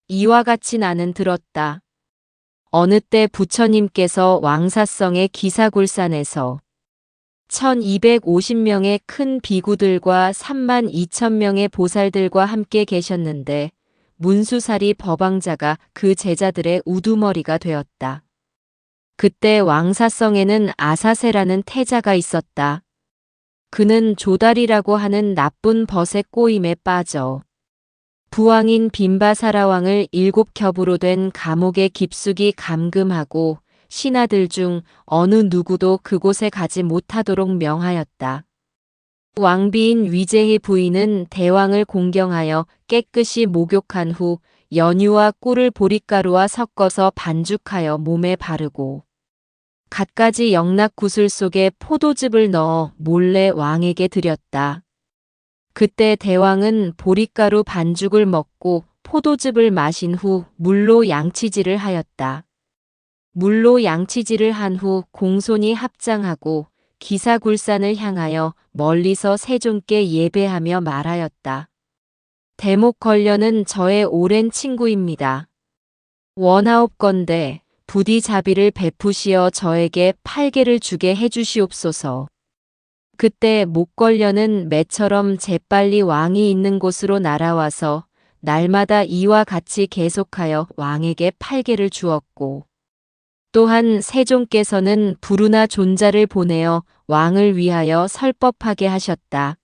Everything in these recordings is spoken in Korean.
이와 같이 나는 들었다. 어느 때 부처님께서 왕사성의 기사굴산에서 1250명의 큰 비구들과 3만 2천 명의 보살들과 함께 계셨는데 문수사리 법왕자가 그 제자들의 우두머리가 되었다. 그때 왕사성에는 아사세라는 태자가 있었다. 그는 조달이라고 하는 나쁜 벗의 꼬임에 빠져 부왕인 빈바사라왕을 7겹으로 된 감옥에 깊숙이 감금하고 신하들 중 어느 누구도 그곳에 가지 못하도록 명하였다. 왕비인 위제희 부인은 대왕을 공경하여 깨끗이 목욕한 후 연유와 꿀을 보릿가루와 섞어서 반죽하여 몸에 바르고 갖가지 영락구슬 속에 포도즙을 넣어 몰래 왕에게 드렸다. 그때 대왕은 보릿가루 반죽을 먹고 포도즙을 마신 후 물로 양치질을 하였다. 물로 양치질을 한 후 공손히 합장하고 기사굴산을 향하여 멀리서 세존께 예배하며 말하였다. 대목걸려는 저의 오랜 친구입니다. 원하옵건대 부디 자비를 베푸시어 저에게 팔개를 주게 해주시옵소서. 그때 목걸려는 매처럼 재빨리 왕이 있는 곳으로 날아와서 날마다 이와 같이 계속하여 왕에게 팔개를 주었고 또한 세종께서는 부르나 존자를 보내어 왕을 위하여 설법하게 하셨다.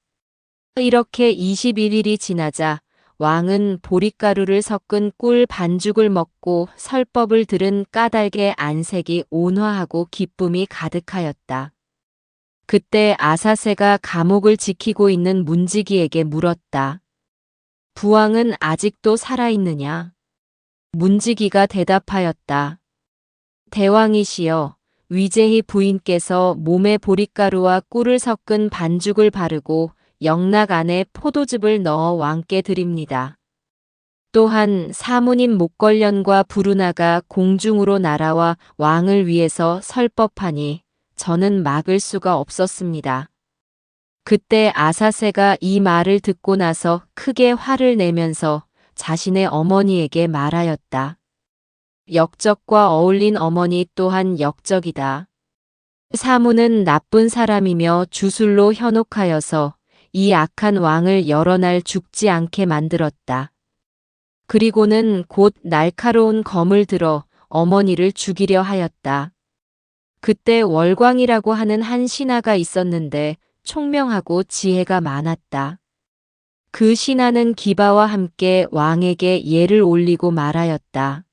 이렇게 21일이 지나자 왕은 보릿가루를 섞은 꿀 반죽을 먹고 설법을 들은 까닭의 안색이 온화하고 기쁨이 가득하였다. 그때 아사세가 감옥을 지키고 있는 문지기에게 물었다. 부왕은 아직도 살아있느냐? 문지기가 대답하였다. 대왕이시여, 위제희 부인께서 몸에 보릿가루와 꿀을 섞은 반죽을 바르고 영락 안에 포도즙을 넣어 왕께 드립니다. 또한 사모님 목걸련과 부르나가 공중으로 날아와 왕을 위해서 설법하니 저는 막을 수가 없었습니다. 그때 아사세가 이 말을 듣고 나서 크게 화를 내면서 자신의 어머니에게 말하였다. 역적과 어울린 어머니 또한 역적이다. 사무는 나쁜 사람이며 주술로 현혹하여서 이 악한 왕을 여러 날 죽지 않게 만들었다. 그리고는 곧 날카로운 검을 들어 어머니를 죽이려 하였다. 그때 월광이라고 하는 한 신하가 있었는데 총명하고 지혜가 많았다. 그 신하는 기바와 함께 왕에게 예를 올리고 말하였다.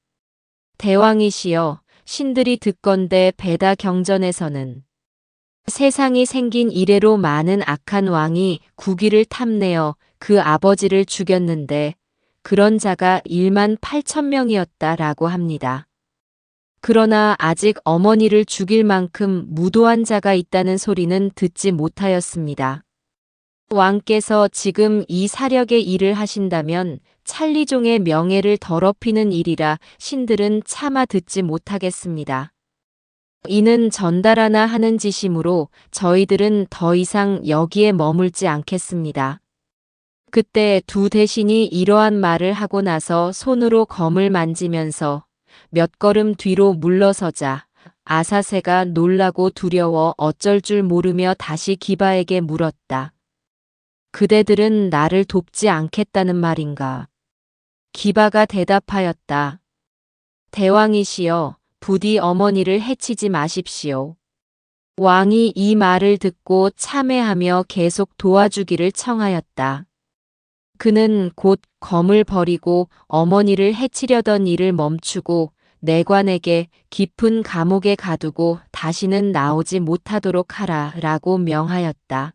대왕이시여, 신들이 듣건대 베다 경전에서는 세상이 생긴 이래로 많은 악한 왕이 국위를 탐내어 그 아버지를 죽였는데 그런 자가 1만 8천 명이었다라고 합니다. 그러나 아직 어머니를 죽일 만큼 무도한 자가 있다는 소리는 듣지 못하였습니다. 왕께서 지금 이 사력의 일을 하신다면 찰리종의 명예를 더럽히는 일이라 신들은 차마 듣지 못하겠습니다. 이는 전달하나 하는 짓이므로 저희들은 더 이상 여기에 머물지 않겠습니다. 그때 두 대신이 이러한 말을 하고 나서 손으로 검을 만지면서 몇 걸음 뒤로 물러서자 아사세가 놀라고 두려워 어쩔 줄 모르며 다시 기바에게 물었다. 그대들은 나를 돕지 않겠다는 말인가? 기바가 대답하였다. 대왕이시여, 부디 어머니를 해치지 마십시오. 왕이 이 말을 듣고 참회하며 계속 도와주기를 청하였다. 그는 곧 검을 버리고 어머니를 해치려던 일을 멈추고 내관에게 깊은 감옥에 가두고 다시는 나오지 못하도록 하라 라고 명하였다.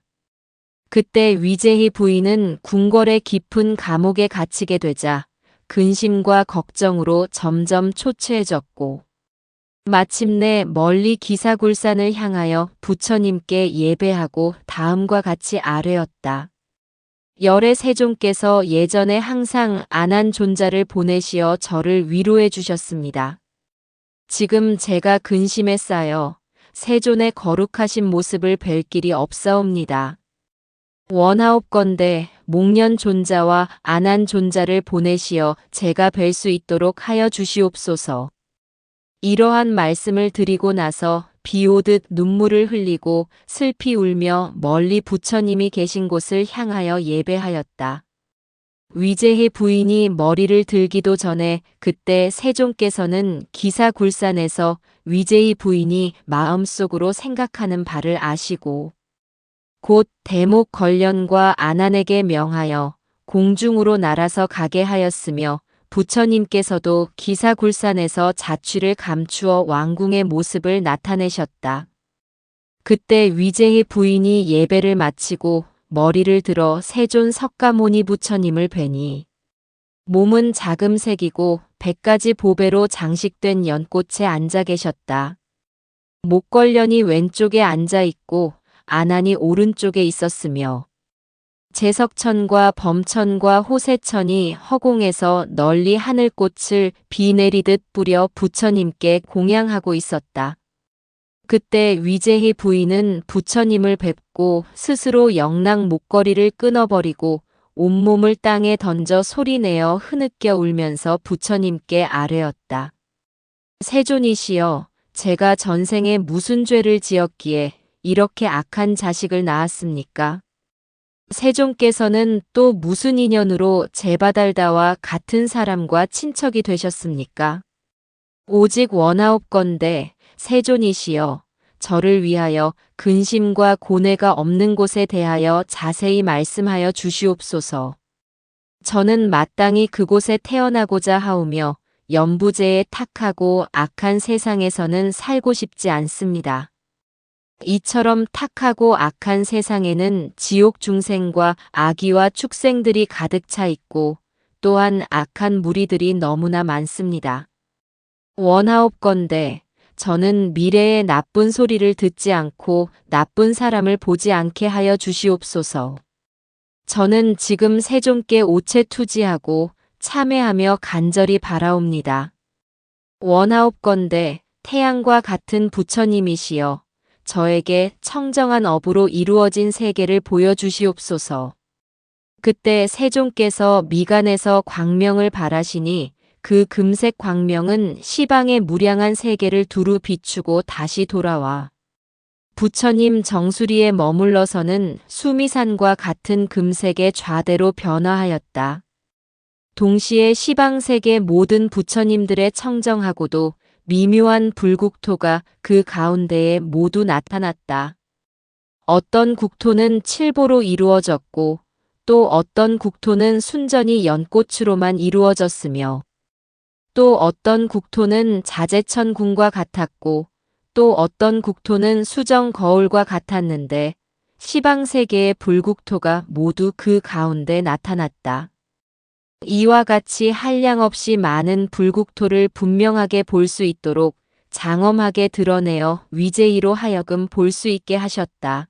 그때 위제희 부인은 궁궐의 깊은 감옥에 갇히게 되자 근심과 걱정으로 점점 초췌해졌고 마침내 멀리 기사굴산을 향하여 부처님께 예배하고 다음과 같이 아뢰었다. 열의 세종께서 예전에 항상 안한 존자를 보내시어 저를 위로해 주셨습니다. 지금 제가 근심에 쌓여 세존의 거룩하신 모습을 뵐 길이 없사옵니다. 원하옵건대 목련 존자와 안한 존자를 보내시어 제가 뵐 수 있도록 하여 주시옵소서. 이러한 말씀을 드리고 나서 비 오듯 눈물을 흘리고 슬피 울며 멀리 부처님이 계신 곳을 향하여 예배하였다. 위제희 부인이 머리를 들기도 전에 그때 세종께서는 기사굴산에서 위제희 부인이 마음속으로 생각하는 바를 아시고 곧 대목 걸련과 안한에게 명하여 공중으로 날아서 가게 하였으며 부처님께서도 기사굴산에서 자취를 감추어 왕궁의 모습을 나타내셨다. 그때 위제희 부인이 예배를 마치고 머리를 들어 세존 석가모니 부처님을 뵈니 몸은 자금색이고 100가지 보배로 장식된 연꽃에 앉아 계셨다. 목걸련이 왼쪽에 앉아 있고 안한이 오른쪽에 있었으며 제석천과 범천과 호세천이 허공에서 널리 하늘꽃을 비 내리듯 뿌려 부처님께 공양하고 있었다. 그때 위제희 부인은 부처님을 뵙고 스스로 영랑 목걸이를 끊어버리고 온몸을 땅에 던져 소리내어 흐느껴 울면서 부처님께 아뢰었다. 세존이시여, 제가 전생에 무슨 죄를 지었기에 이렇게 악한 자식을 낳았습니까? 세종께서는 또 무슨 인연으로 제바달다와 같은 사람과 친척이 되셨습니까? 오직 원하옵건대 세존이시여, 저를 위하여 근심과 고뇌가 없는 곳에 대하여 자세히 말씀하여 주시옵소서. 저는 마땅히 그곳에 태어나고자 하오며 연부제에 탁하고 악한 세상에서는 살고 싶지 않습니다. 이처럼 탁하고 악한 세상에는 지옥 중생과 아기와 축생들이 가득 차 있고 또한 악한 무리들이 너무나 많습니다. 원하옵건대 저는 미래의 나쁜 소리를 듣지 않고 나쁜 사람을 보지 않게 하여 주시옵소서. 저는 지금 세종께 오체투지하고 참회하며 간절히 바라옵니다. 원하옵건대 태양과 같은 부처님이시여 저에게 청정한 업으로 이루어진 세계를 보여주시옵소서. 그때 세종께서 미간에서 광명을 발하시니 그 금색 광명은 시방의 무량한 세계를 두루 비추고 다시 돌아와 부처님 정수리에 머물러서는 수미산과 같은 금색의 좌대로 변화하였다. 동시에 시방세계 모든 부처님들의 청정하고도 미묘한 불국토가 그 가운데에 모두 나타났다. 어떤 국토는 칠보로 이루어졌고 또 어떤 국토는 순전히 연꽃으로만 이루어졌으며 또 어떤 국토는 자재천궁과 같았고 또 어떤 국토는 수정 거울과 같았는데 시방세계의 불국토가 모두 그 가운데 나타났다. 이와 같이 한량없이 많은 불국토를 분명하게 볼 수 있도록 장엄하게 드러내어 위제희로 하여금 볼 수 있게 하셨다.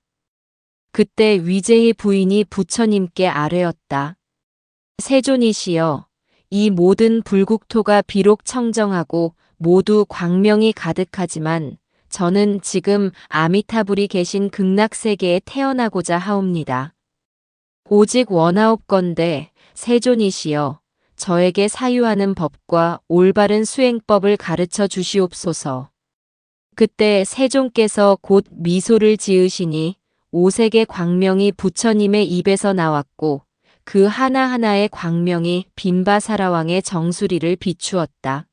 그때 위제희 부인이 부처님께 아뢰었다. 세존이시여, 이 모든 불국토가 비록 청정하고 모두 광명이 가득하지만 저는 지금 아미타불이 계신 극락세계에 태어나고자 하옵니다. 오직 원하옵건대 세존이시여, 저에게 사유하는 법과 올바른 수행법을 가르쳐 주시옵소서. 그때 세종께서 곧 미소를 지으시니 오색의 광명이 부처님의 입에서 나왔고 그 하나하나의 광명이 빈바사라왕의 정수리를 비추었다.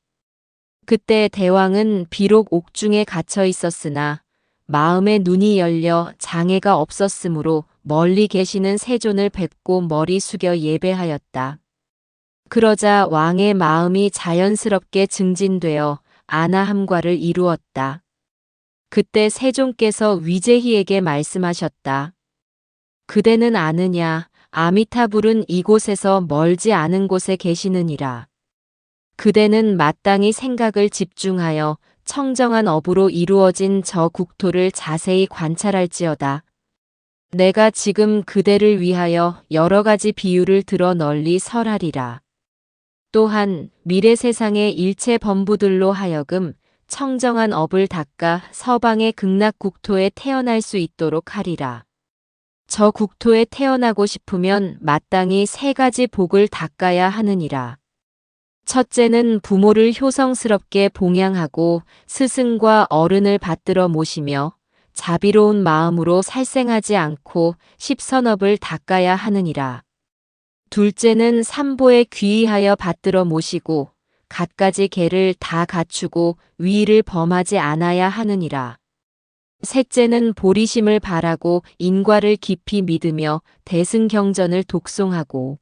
그때 대왕은 비록 옥중에 갇혀 있었으나 마음의 눈이 열려 장애가 없었으므로 멀리 계시는 세존을 뵙고 머리 숙여 예배하였다. 그러자 왕의 마음이 자연스럽게 증진되어 안하함과를 이루었다. 그때 세종께서 위제희에게 말씀하셨다. 그대는 아느냐, 아미타불은 이곳에서 멀지 않은 곳에 계시느니라. 그대는 마땅히 생각을 집중하여 청정한 업으로 이루어진 저 국토를 자세히 관찰할지어다. 내가 지금 그대를 위하여 여러 가지 비유를 들어 널리 설하리라. 또한 미래 세상의 일체 범부들로 하여금 청정한 업을 닦아 서방의 극락국토에 태어날 수 있도록 하리라. 저 국토에 태어나고 싶으면 마땅히 세 가지 복을 닦아야 하느니라. 첫째는 부모를 효성스럽게 봉양하고 스승과 어른을 받들어 모시며 자비로운 마음으로 살생하지 않고 십선업을 닦아야 하느니라. 둘째는 삼보에 귀의하여 받들어 모시고 갖가지 계를 다 갖추고 위의를 범하지 않아야 하느니라. 셋째는 보리심을 바라고 인과를 깊이 믿으며 대승경전을 독송하고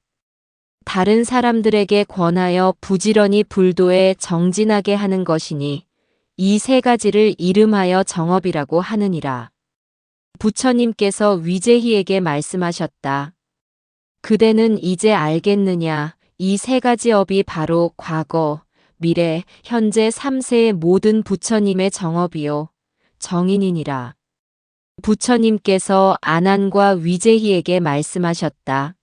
다른 사람들에게 권하여 부지런히 불도에 정진하게 하는 것이니 이 세 가지를 이름하여 정업이라고 하느니라. 부처님께서 위제희에게 말씀하셨다. 그대는 이제 알겠느냐? 이 세 가지 업이 바로 과거, 미래, 현재 3세의 모든 부처님의 정업이요. 정인이니라. 부처님께서 아난과 위제희에게 말씀하셨다.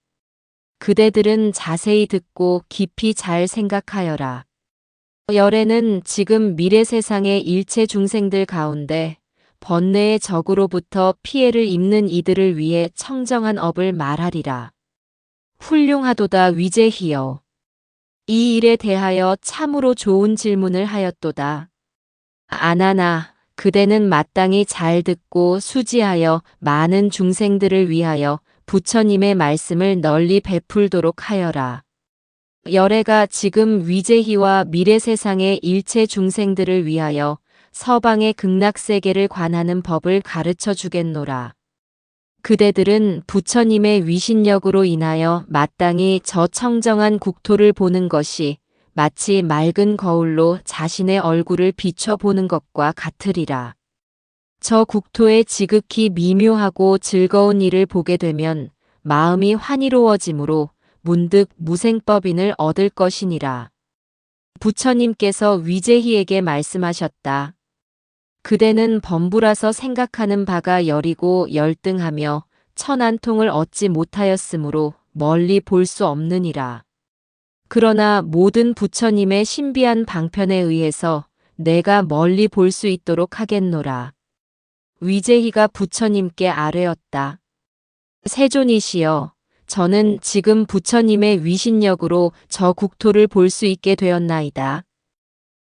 그대들은 자세히 듣고 깊이 잘 생각하여라. 열애는 지금 미래 세상의 일체 중생들 가운데 번뇌의 적으로부터 피해를 입는 이들을 위해 청정한 업을 말하리라. 훌륭하도다 위제희여. 이 일에 대하여 참으로 좋은 질문을 하였도다. 아나나, 그대는 마땅히 잘 듣고 수지하여 많은 중생들을 위하여 부처님의 말씀을 널리 베풀도록 하여라. 열애가 지금 위제희와 미래 세상의 일체 중생들을 위하여 서방의 극락세계를 관하는 법을 가르쳐 주겠노라. 그대들은 부처님의 위신력으로 인하여 마땅히 저 청정한 국토를 보는 것이 마치 맑은 거울로 자신의 얼굴을 비춰보는 것과 같으리라. 저 국토의 지극히 미묘하고 즐거운 일을 보게 되면 마음이 환희로워지므로 문득 무생법인을 얻을 것이니라. 부처님께서 위제희에게 말씀하셨다. 그대는 범부라서 생각하는 바가 열이고 열등하며 천안통을 얻지 못하였으므로 멀리 볼 수 없느니라. 그러나 모든 부처님의 신비한 방편에 의해서 내가 멀리 볼 수 있도록 하겠노라. 위제희가 부처님께 아뢰었다. 세존이시여, 저는 지금 부처님의 위신력으로 저 국토를 볼 수 있게 되었나이다.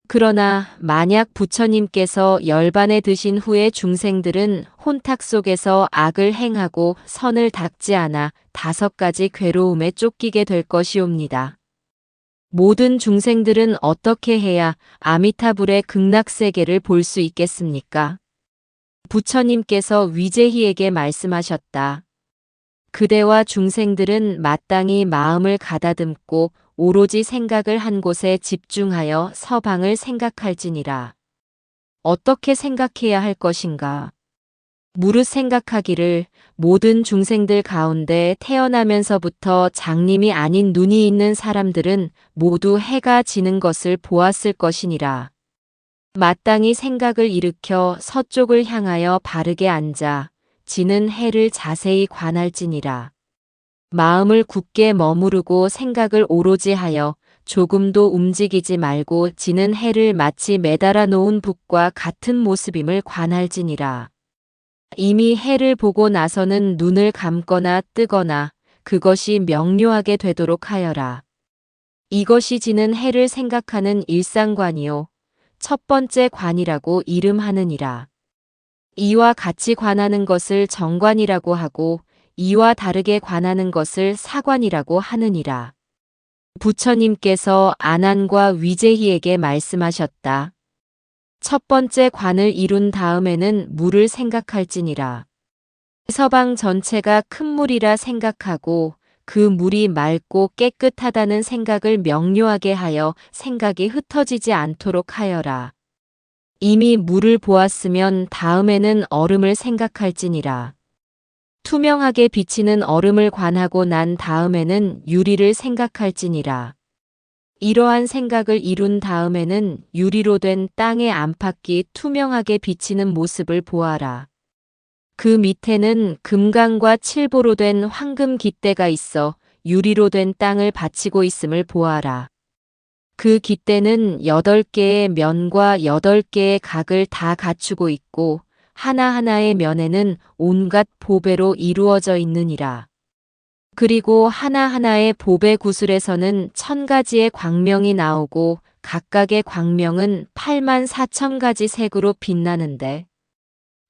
그러나 만약 부처님께서 열반에 드신 후에 중생들은 혼탁 속에서 악을 행하고 선을 닦지 않아 5가지 괴로움에 쫓기게 될 것이옵니다. 모든 중생들은 어떻게 해야 아미타불의 극락세계를 볼 수 있겠습니까? 부처님께서 위제희에게 말씀하셨다. 그대와 중생들은 마땅히 마음을 가다듬고 오로지 생각을 한 곳에 집중하여 서방을 생각할지니라. 어떻게 생각해야 할 것인가? 무릇 생각하기를 모든 중생들 가운데 태어나면서부터 장님이 아닌 눈이 있는 사람들은 모두 해가 지는 것을 보았을 것이니라. 마땅히 생각을 일으켜 서쪽을 향하여 바르게 앉아 지는 해를 자세히 관할지니라. 마음을 굳게 머무르고 생각을 오로지 하여 조금도 움직이지 말고 지는 해를 마치 매달아 놓은 북과 같은 모습임을 관할지니라. 이미 해를 보고 나서는 눈을 감거나 뜨거나 그것이 명료하게 되도록 하여라. 이것이 지는 해를 생각하는 일상관이요. 첫 번째 관이라고 이름하느니라. 이와 같이 관하는 것을 정관이라고 하고 이와 다르게 관하는 것을 사관이라고 하느니라. 부처님께서 아난과 위제희에게 말씀하셨다. 첫 번째 관을 이룬 다음에는 물을 생각할지니라. 서방 전체가 큰 물이라 생각하고 그 물이 맑고 깨끗하다는 생각을 명료하게 하여 생각이 흩어지지 않도록 하여라. 이미 물을 보았으면 다음에는 얼음을 생각할지니라. 투명하게 비치는 얼음을 관하고 난 다음에는 유리를 생각할지니라. 이러한 생각을 이룬 다음에는 유리로 된 땅의 안팎이 투명하게 비치는 모습을 보아라. 그 밑에는 금강과 칠보로 된 황금 깃대가 있어 유리로 된 땅을 받치고 있음을 보아라. 그 깃대는 8개의 면과 8개의 각을 다 갖추고 있고 하나하나의 면에는 온갖 보배로 이루어져 있느니라. 그리고 하나하나의 보배 구슬에서는 1000가지의 광명이 나오고 각각의 광명은 84,000가지 색으로 빛나는데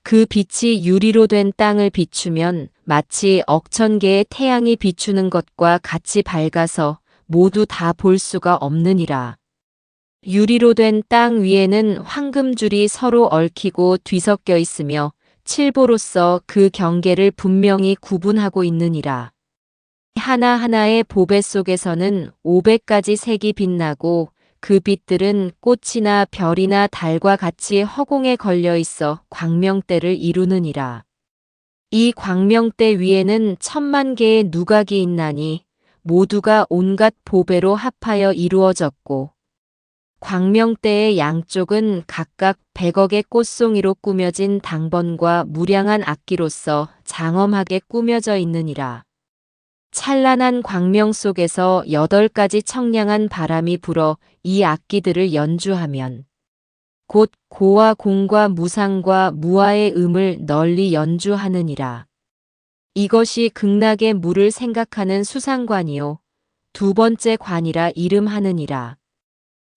그 빛이 유리로 된 땅을 비추면 마치 억천 개의 태양이 비추는 것과 같이 밝아서 모두 다 볼 수가 없느니라. 유리로 된 땅 위에는 황금줄이 서로 얽히고 뒤섞여 있으며 칠보로서 그 경계를 분명히 구분하고 있느니라. 하나하나의 보배 속에서는 500가지 색이 빛나고 그 빛들은 꽃이나 별이나 달과 같이 허공에 걸려 있어 광명대를 이루느니라. 이 광명대 위에는 10,000,000개의 누각이 있나니 모두가 온갖 보배로 합하여 이루어졌고 광명대의 양쪽은 각각 100억의 꽃송이로 꾸며진 당번과 무량한 악기로서 장엄하게 꾸며져 있느니라. 찬란한 광명 속에서 8가지 청량한 바람이 불어 이 악기들을 연주하면 곧 고와 공과 무상과 무아의 음을 널리 연주하느니라. 이것이 극락의 물을 생각하는 수상관이요 두 번째 관이라 이름하느니라.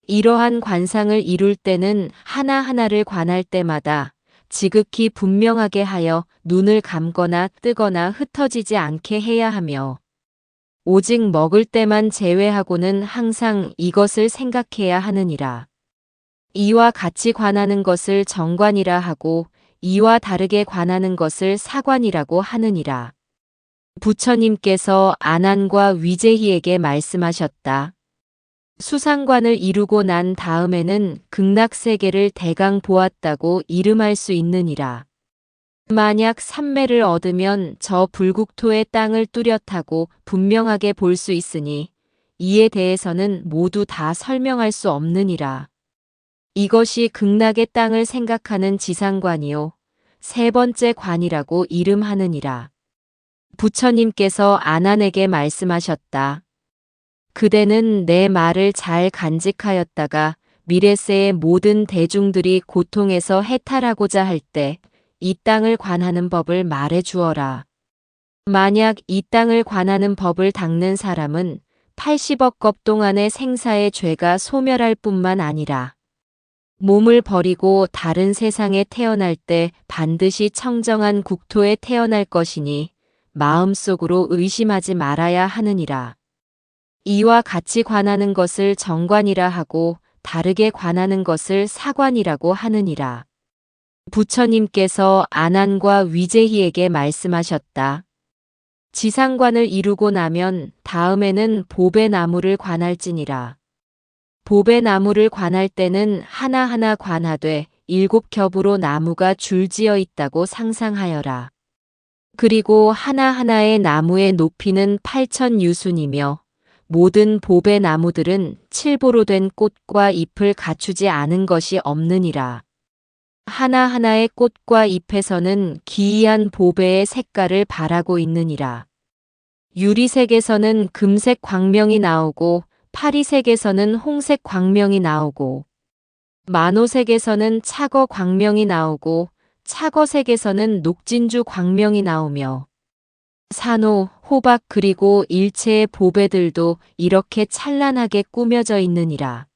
이러한 관상을 이룰 때는 하나하나를 관할 때마다 지극히 분명하게 하여 눈을 감거나 뜨거나 흩어지지 않게 해야 하며 오직 먹을 때만 제외하고는 항상 이것을 생각해야 하느니라. 이와 같이 관하는 것을 정관이라 하고 이와 다르게 관하는 것을 사관이라고 하느니라. 부처님께서 아난과 위제희에게 말씀하셨다. 수상관을 이루고 난 다음에는 극락세계를 대강 보았다고 이름할 수 있느니라. 만약 삼매를 얻으면 저 불국토의 땅을 뚜렷하고 분명하게 볼 수 있으니 이에 대해서는 모두 다 설명할 수 없느니라. 이것이 극락의 땅을 생각하는 지상관이요 세 번째 관이라고 이름하느니라. 부처님께서 아난에게 말씀하셨다. 그대는 내 말을 잘 간직하였다가 미래세의 모든 대중들이 고통에서 해탈하고자 할 때 이 땅을 관하는 법을 말해 주어라. 만약 이 땅을 관하는 법을 닦는 사람은 80억 겁 동안의 생사의 죄가 소멸할 뿐만 아니라 몸을 버리고 다른 세상에 태어날 때 반드시 청정한 국토에 태어날 것이니 마음속으로 의심하지 말아야 하느니라. 이와 같이 관하는 것을 정관이라 하고 다르게 관하는 것을 사관이라고 하느니라. 부처님께서 아난과 위제희에게 말씀하셨다. 지상관을 이루고 나면 다음에는 보배나무를 관할지니라. 보배나무를 관할 때는 하나하나 관하되 7겹으로 나무가 줄지어 있다고 상상하여라. 그리고 하나하나의 나무의 높이는 8,000유순이며 모든 보배나무들은 칠보로 된 꽃과 잎을 갖추지 않은 것이 없느니라. 하나하나의 꽃과 잎에서는 기이한 보배의 색깔을 발하고 있느니라. 유리색에서는 금색 광명이 나오고 파리색에서는 홍색 광명이 나오고 만호색에서는 차거 광명이 나오고 차거색에서는 녹진주 광명이 나오며 산호, 호박 그리고 일체의 보배들도 이렇게 찬란하게 꾸며져 있느니라.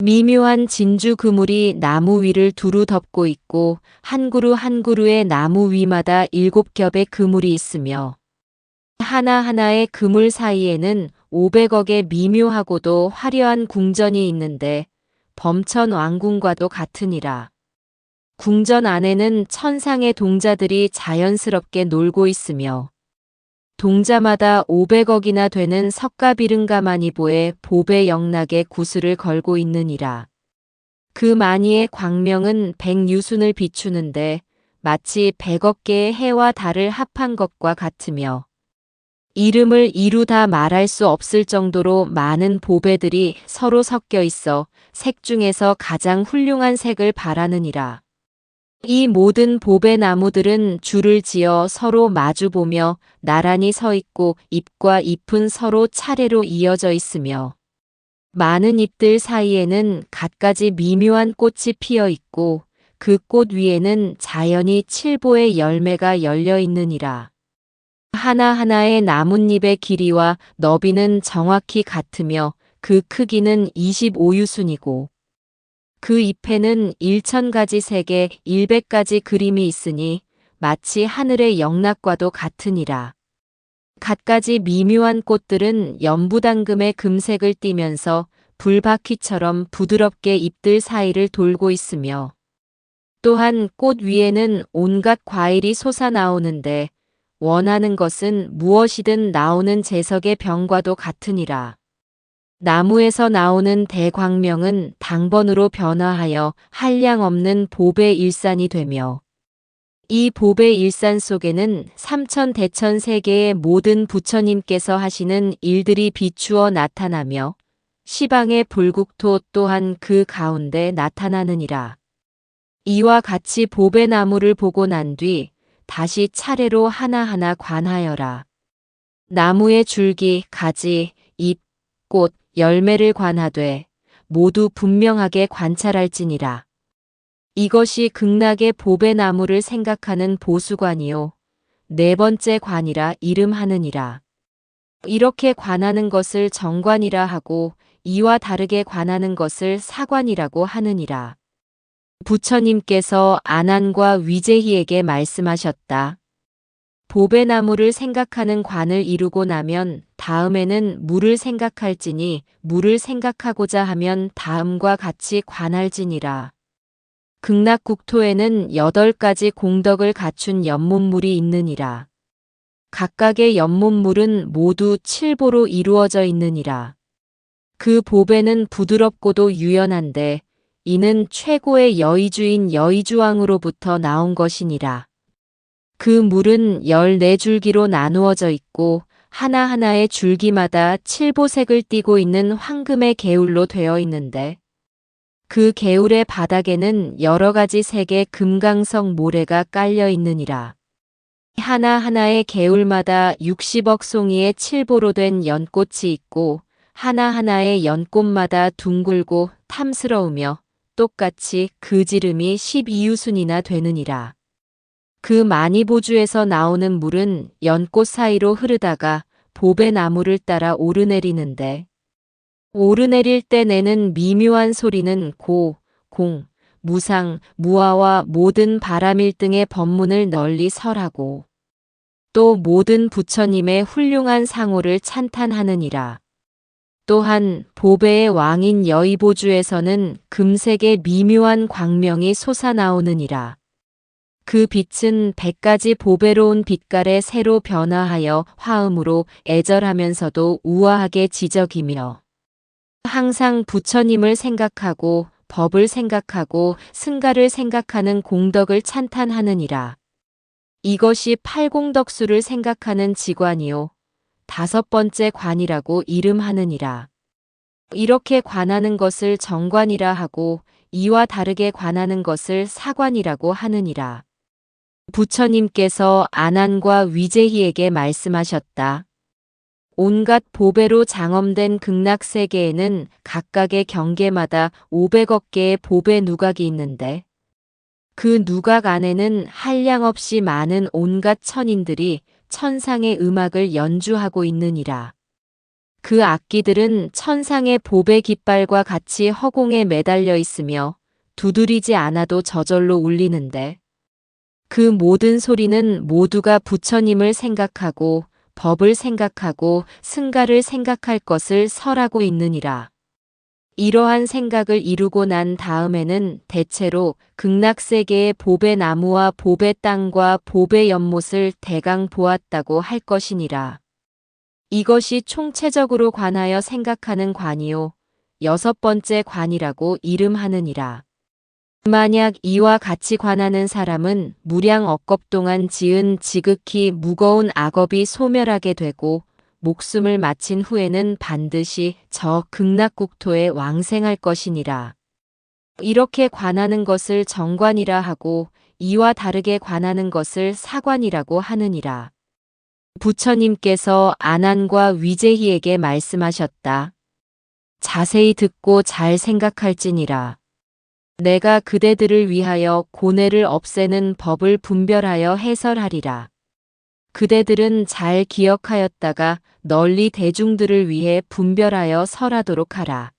미묘한 진주 그물이 나무 위를 두루 덮고 있고 한 그루 한 그루의 나무 위마다 7겹의 그물이 있으며 하나하나의 그물 사이에는 500억의 미묘하고도 화려한 궁전이 있는데 범천 왕궁과도 같으니라. 궁전 안에는 천상의 동자들이 자연스럽게 놀고 있으며 동자마다 500억이나 되는 석가비릉가마니보의 보배 영락의 구슬을 걸고 있느니라. 그 마니의 광명은 100유순을 비추는데 마치 100억 개의 해와 달을 합한 것과 같으며 이름을 이루다 말할 수 없을 정도로 많은 보배들이 서로 섞여 있어 색 중에서 가장 훌륭한 색을 발하느니라. 이 모든 보배나무들은 줄을 지어 서로 마주보며 나란히 서 있고 잎과 잎은 서로 차례로 이어져 있으며 많은 잎들 사이에는 갖가지 미묘한 꽃이 피어 있고 그 꽃 위에는 자연히 7보의 열매가 열려 있느니라. 하나하나의 나뭇잎의 길이와 너비는 정확히 같으며 그 크기는 25유순이고 그 잎에는 1000가지 색의 100가지 그림이 있으니 마치 하늘의 영락과도 같으니라. 갖가지 미묘한 꽃들은 연부당금의 금색을 띠면서 불바퀴처럼 부드럽게 잎들 사이를 돌고 있으며 또한 꽃 위에는 온갖 과일이 솟아나오는데 원하는 것은 무엇이든 나오는 재석의 병과도 같으니라. 나무에서 나오는 대광명은 당번으로 변화하여 한량없는 보배 일산이 되며 이 보배 일산 속에는 삼천대천 세계의 모든 부처님께서 하시는 일들이 비추어 나타나며 시방의 불국토 또한 그 가운데 나타나느니라. 이와 같이 보배나무를 보고 난 뒤 다시 차례로 하나하나 관하여라. 나무의 줄기, 가지, 잎, 꽃, 열매를 관하되 모두 분명하게 관찰할지니라. 이것이 극락의 보배나무를 생각하는 보수관이요. 네 번째 관이라 이름하느니라. 이렇게 관하는 것을 정관이라 하고 이와 다르게 관하는 것을 사관이라고 하느니라. 부처님께서 아난과 위제희에게 말씀하셨다. 보배나무를 생각하는 관을 이루고 나면 다음에는 물을 생각할지니 물을 생각하고자 하면 다음과 같이 관할지니라. 극락국토에는 8가지 공덕을 갖춘 연못물이 있느니라. 각각의 연못물은 모두 7보로 이루어져 있느니라. 그 보배는 부드럽고도 유연한데 이는 최고의 여의주인 여의주왕으로부터 나온 것이니라. 그 물은 14줄기로 나누어져 있고 하나하나의 줄기마다 7보색을 띠고 있는 황금의 개울로 되어 있는데 그 개울의 바닥에는 여러 가지 색의 금강석 모래가 깔려 있느니라. 하나하나의 개울마다 60억 송이의 7보로 된 연꽃이 있고 하나하나의 연꽃마다 둥글고 탐스러우며 똑같이 그 지름이 12유순이나 되느니라. 그 마니보주에서 나오는 물은 연꽃 사이로 흐르다가 보배나무를 따라 오르내리는데 오르내릴 때 내는 미묘한 소리는 고, 공, 무상, 무아와 모든 바람일 등의 법문을 널리 설하고 또 모든 부처님의 훌륭한 상호를 찬탄하느니라. 또한 보배의 왕인 여의보주에서는 금색의 미묘한 광명이 솟아나오느니라. 그 빛은 100가지 보배로운 빛깔의 새로 변화하여 화음으로 애절하면서도 우아하게 지적이며 항상 부처님을 생각하고 법을 생각하고 승가를 생각하는 공덕을 찬탄하느니라. 이것이 팔공덕수를 생각하는 지관이요. 5번째 관이라고 이름하느니라. 이렇게 관하는 것을 정관이라 하고 이와 다르게 관하는 것을 사관이라고 하느니라. 부처님께서 아난과 위제희에게 말씀하셨다. 온갖 보배로 장엄된 극락세계에는 각각의 경계마다 500억 개의 보배 누각이 있는데 그 누각 안에는 한량없이 많은 온갖 천인들이 천상의 음악을 연주하고 있느니라. 그 악기들은 천상의 보배 깃발과 같이 허공에 매달려 있으며 두드리지 않아도 저절로 울리는데 그 모든 소리는 모두가 부처님을 생각하고 법을 생각하고 승가를 생각할 것을 설하고 있느니라. 이러한 생각을 이루고 난 다음에는 대체로 극락세계의 보배나무와 보배 땅과 보배 연못을 대강 보았다고 할 것이니라. 이것이 총체적으로 관하여 생각하는 관이요. 6번째 관이라고 이름하느니라. 만약 이와 같이 관하는 사람은 무량 억겁 동안 지은 지극히 무거운 악업이 소멸하게 되고 목숨을 마친 후에는 반드시 저 극락국토에 왕생할 것이니라. 이렇게 관하는 것을 정관이라 하고 이와 다르게 관하는 것을 사관이라고 하느니라. 부처님께서 아난과 위제희에게 말씀하셨다. 자세히 듣고 잘 생각할지니라. 내가 그대들을 위하여 고뇌를 없애는 법을 분별하여 해설하리라. 그대들은 잘 기억하였다가 널리 대중들을 위해 분별하여 설하도록 하라.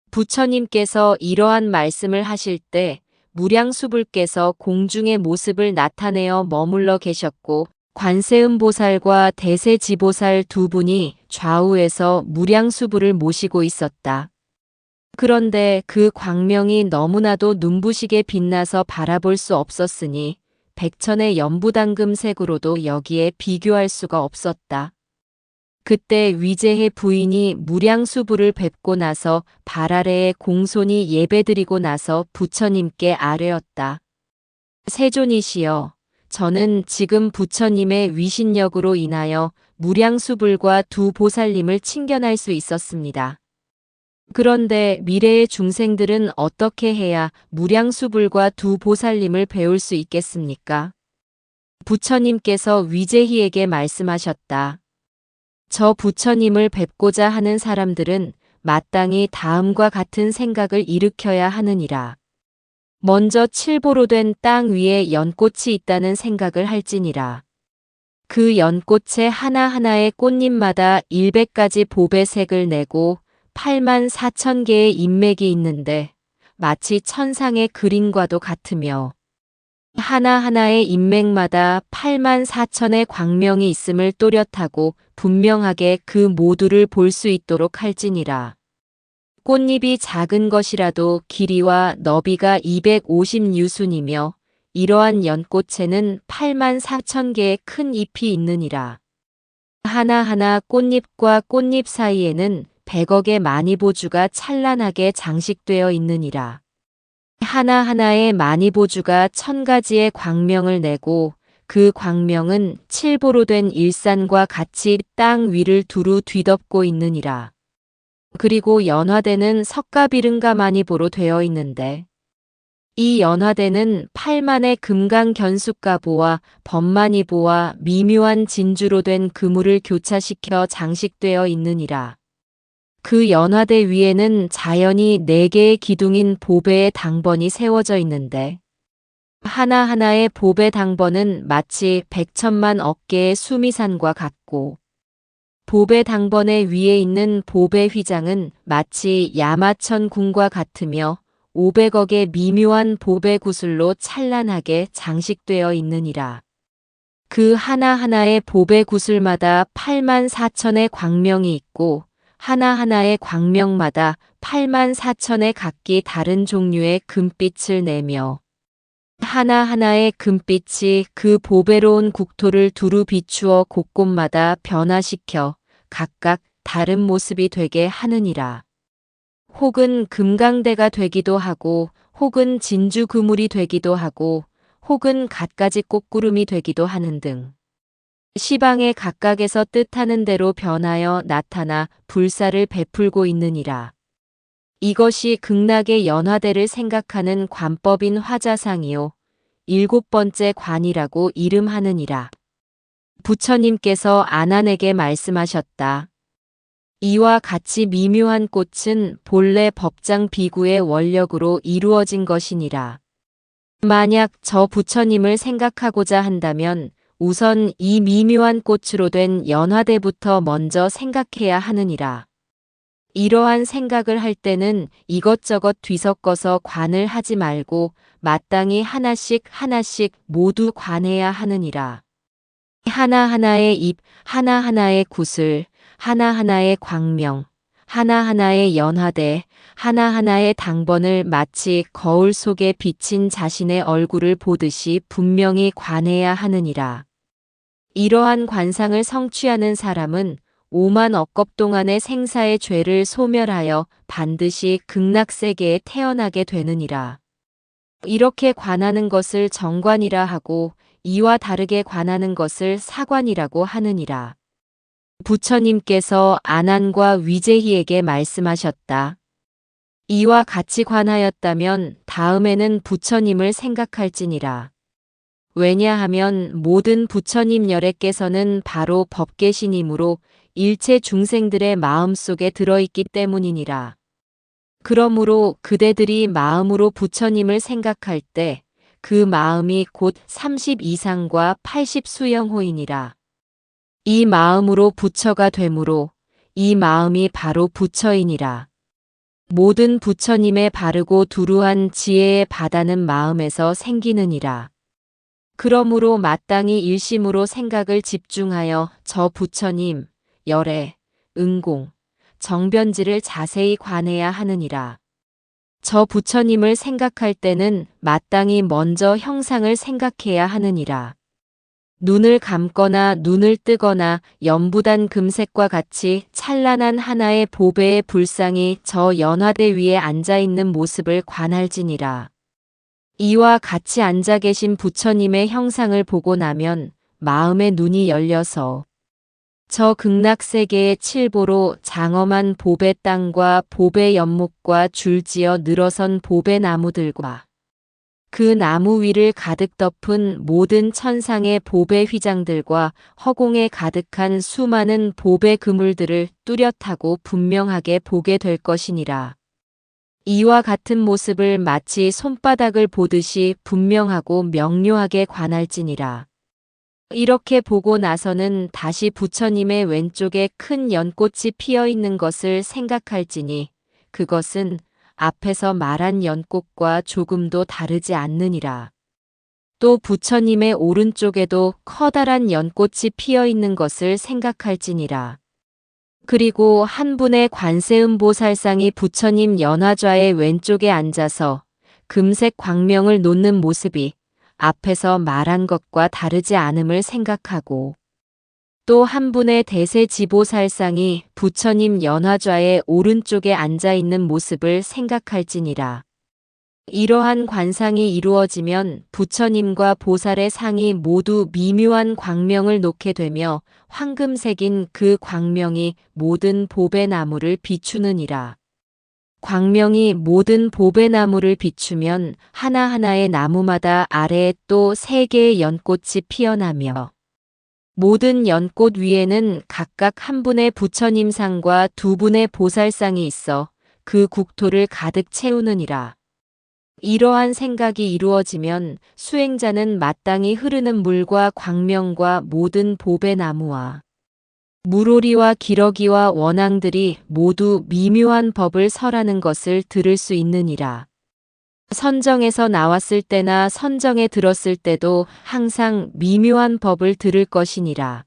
부처님께서 이러한 말씀을 하실 때 무량수불께서 공중의 모습을 나타내어 머물러 계셨고 관세음보살과 대세지보살 두 분이 좌우에서 무량수불을 모시고 있었다. 그런데 그 광명이 너무나도 눈부시게 빛나서 바라볼 수 없었으니 백천의 연부당금색으로도 여기에 비교할 수가 없었다. 그때 위제해 부인이 무량수불을 뵙고 나서 발 아래에 공손히 예배드리고 나서 부처님께 아뢰었다. 세존이시여, 저는 지금 부처님의 위신력으로 인하여 무량수불과 두 보살님을 친견할 수 있었습니다. 그런데 미래의 중생들은 어떻게 해야 무량수불과 두 보살님을 배울 수 있겠습니까? 부처님께서 위제희에게 말씀하셨다. 저 부처님을 뵙고자 하는 사람들은 마땅히 다음과 같은 생각을 일으켜야 하느니라. 먼저 칠보로 된 땅 위에 연꽃이 있다는 생각을 할지니라. 그 연꽃의 하나하나의 꽃잎마다 100가지 보배 색을 내고 84,000개의 인맥이 있는데 마치 천상의 그림과도 같으며 하나하나의 인맥마다 84,000의 광명이 있음을 또렷하고 분명하게 그 모두를 볼 수 있도록 할지니라. 꽃잎이 작은 것이라도 길이와 너비가 250유순이며 이러한 연꽃에는 84,000개의 큰 잎이 있느니라. 하나하나 꽃잎과 꽃잎 사이에는 100억의 마니보주가 찬란하게 장식되어 있느니라. 하나하나의 마니보주가 1000가지의 광명을 내고 그 광명은 칠보로 된 일산과 같이 땅 위를 두루 뒤덮고 있느니라. 그리고 연화대는 석가비릉가 마니보로 되어 있는데 이 연화대는 8만의 금강견숫가보와 법마니보와 미묘한 진주로 된 그물을 교차시켜 장식되어 있느니라. 그 연화대 위에는 자연히 4개의 기둥인 보배의 당번이 세워져 있는데 하나하나의 보배 당번은 마치 100천만 억개의 수미산과 같고 보배 당번의 위에 있는 보배 휘장은 마치 야마천 궁과 같으며 500억의 미묘한 보배 구슬로 찬란하게 장식되어 있느니라. 그 하나하나의 보배 구슬마다 84,000의 광명이 있고 하나하나의 광명마다 84,000의 각기 다른 종류의 금빛을 내며 하나하나의 금빛이 그 보배로운 국토를 두루 비추어 곳곳마다 변화시켜 각각 다른 모습이 되게 하느니라. 혹은 금강대가 되기도 하고 혹은 진주 그물이 되기도 하고 혹은 갖가지 꽃구름이 되기도 하는 등 시방의 각각에서 뜻하는 대로 변하여 나타나 불사를 베풀고 있느니라. 이것이 극락의 연화대를 생각하는 관법인 화자상이요 7번째 관이라고 이름하느니라. 부처님께서 아난에게 말씀하셨다. 이와 같이 미묘한 꽃은 본래 법장 비구의 원력으로 이루어진 것이니라. 만약 저 부처님을 생각하고자 한다면 우선 이 미묘한 꽃으로 된 연화대부터 먼저 생각해야 하느니라. 이러한 생각을 할 때는 이것저것 뒤섞어서 관을 하지 말고 마땅히 하나씩 하나씩 모두 관해야 하느니라. 하나하나의 잎, 하나하나의 구슬, 하나하나의 광명, 하나하나의 연화대, 하나하나의 당번을 마치 거울 속에 비친 자신의 얼굴을 보듯이 분명히 관해야 하느니라. 이러한 관상을 성취하는 사람은 5만 억겁 동안의 생사의 죄를 소멸하여 반드시 극락세계에 태어나게 되느니라. 이렇게 관하는 것을 정관이라 하고 이와 다르게 관하는 것을 사관이라고 하느니라. 부처님께서 아난과 위제희에게 말씀하셨다. 이와 같이 관하였다면 다음에는 부처님을 생각할지니라. 왜냐하면 모든 부처님 열애께서는 바로 법계신이므로 일체 중생들의 마음속에 들어있기 때문이니라. 그러므로 그대들이 마음으로 부처님을 생각할 때 그 마음이 곧 30 이상과 80 수영호이니라. 이 마음으로 부처가 되므로 이 마음이 바로 부처이니라. 모든 부처님의 바르고 두루한 지혜의 바다는 마음에서 생기느니라. 그러므로 마땅히 일심으로 생각을 집중하여 저 부처님, 열애, 응공, 정변지를 자세히 관해야 하느니라. 저 부처님을 생각할 때는 마땅히 먼저 형상을 생각해야 하느니라. 눈을 감거나 눈을 뜨거나 연부단 금색과 같이 찬란한 하나의 보배의 불상이 저 연화대 위에 앉아있는 모습을 관할지니라. 이와 같이 앉아 계신 부처님의 형상을 보고 나면 마음의 눈이 열려서 저 극락세계의 칠보로 장엄한 보배 땅과 보배 연못과 줄지어 늘어선 보배 나무들과 그 나무 위를 가득 덮은 모든 천상의 보배 휘장들과 허공에 가득한 수많은 보배 그물들을 뚜렷하고 분명하게 보게 될 것이니라. 이와 같은 모습을 마치 손바닥을 보듯이 분명하고 명료하게 관할지니라. 이렇게 보고 나서는 다시 부처님의 왼쪽에 큰 연꽃이 피어 있는 것을 생각할지니 그것은 앞에서 말한 연꽃과 조금도 다르지 않느니라. 또 부처님의 오른쪽에도 커다란 연꽃이 피어 있는 것을 생각할지니라. 그리고 한 분의 관세음보살상이 부처님 연화좌의 왼쪽에 앉아서 금색 광명을 놓는 모습이 앞에서 말한 것과 다르지 않음을 생각하고 또 한 분의 대세지보살상이 부처님 연화좌의 오른쪽에 앉아있는 모습을 생각할지니라. 이러한 관상이 이루어지면 부처님과 보살의 상이 모두 미묘한 광명을 놓게 되며 황금색인 그 광명이 모든 보배나무를 비추느니라. 광명이 모든 보배나무를 비추면 하나하나의 나무마다 아래에 또 3개의 연꽃이 피어나며 모든 연꽃 위에는 각각 한 분의 부처님상과 2분의 보살상이 있어 그 국토를 가득 채우느니라. 이러한 생각이 이루어지면 수행자는 마땅히 흐르는 물과 광명과 모든 보배나무와 물오리와 기러기와 원앙들이 모두 미묘한 법을 설하는 것을 들을 수 있느니라. 선정에서 나왔을 때나 선정에 들었을 때도 항상 미묘한 법을 들을 것이니라.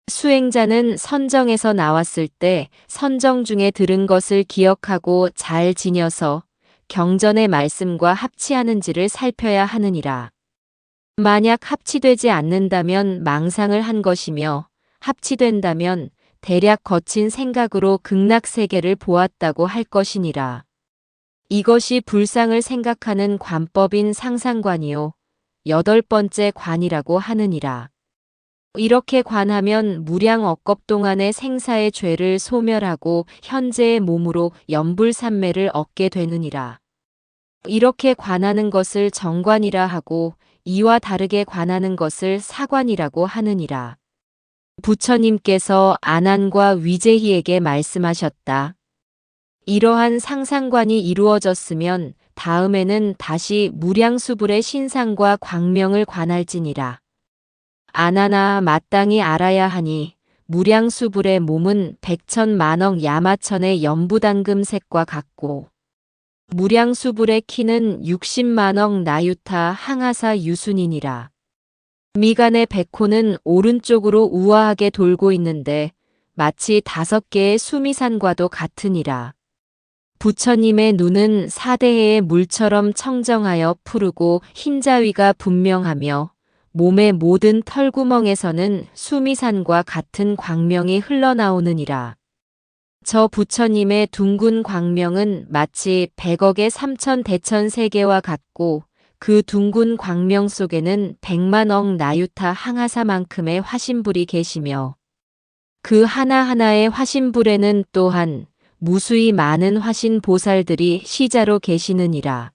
수행자는 선정에서 나왔을 때 선정 중에 들은 것을 기억하고 잘 지녀서 경전의 말씀과 합치하는지를 살펴야 하느니라. 만약 합치되지 않는다면 망상을 한 것이며 합치된다면 대략 거친 생각으로 극락세계를 보았다고 할 것이니라. 이것이 불상을 생각하는 관법인 상상관이요 8번째 관이라고 하느니라. 이렇게 관하면 무량 억겁 동안의 생사의 죄를 소멸하고 현재의 몸으로 연불삼매를 얻게 되느니라. 이렇게 관하는 것을 정관이라 하고 이와 다르게 관하는 것을 사관이라고 하느니라. 부처님께서 아난과 위제희에게 말씀하셨다. 이러한 상상관이 이루어졌으면 다음에는 다시 무량수불의 신상과 광명을 관할지니라. 아나나 마땅히 알아야 하니 무량수불의 몸은 백천만억 야마천의 연부당금색과 같고 무량수불의 키는 60만억 나유타 항아사 유순이니라. 미간의 백호는 오른쪽으로 우아하게 돌고 있는데 마치 5개의 수미산과도 같으니라. 부처님의 눈은 사대해의 물처럼 청정하여 푸르고 흰자위가 분명하며 몸의 모든 털구멍에서는 수미산과 같은 광명이 흘러나오느니라. 저 부처님의 둥근 광명은 마치 100억의 삼천대천세계와 같고 그 둥근 광명 속에는 100만억 나유타 항아사만큼의 화신불이 계시며 그 하나하나의 화신불에는 또한 무수히 많은 화신 보살들이 시자로 계시느니라.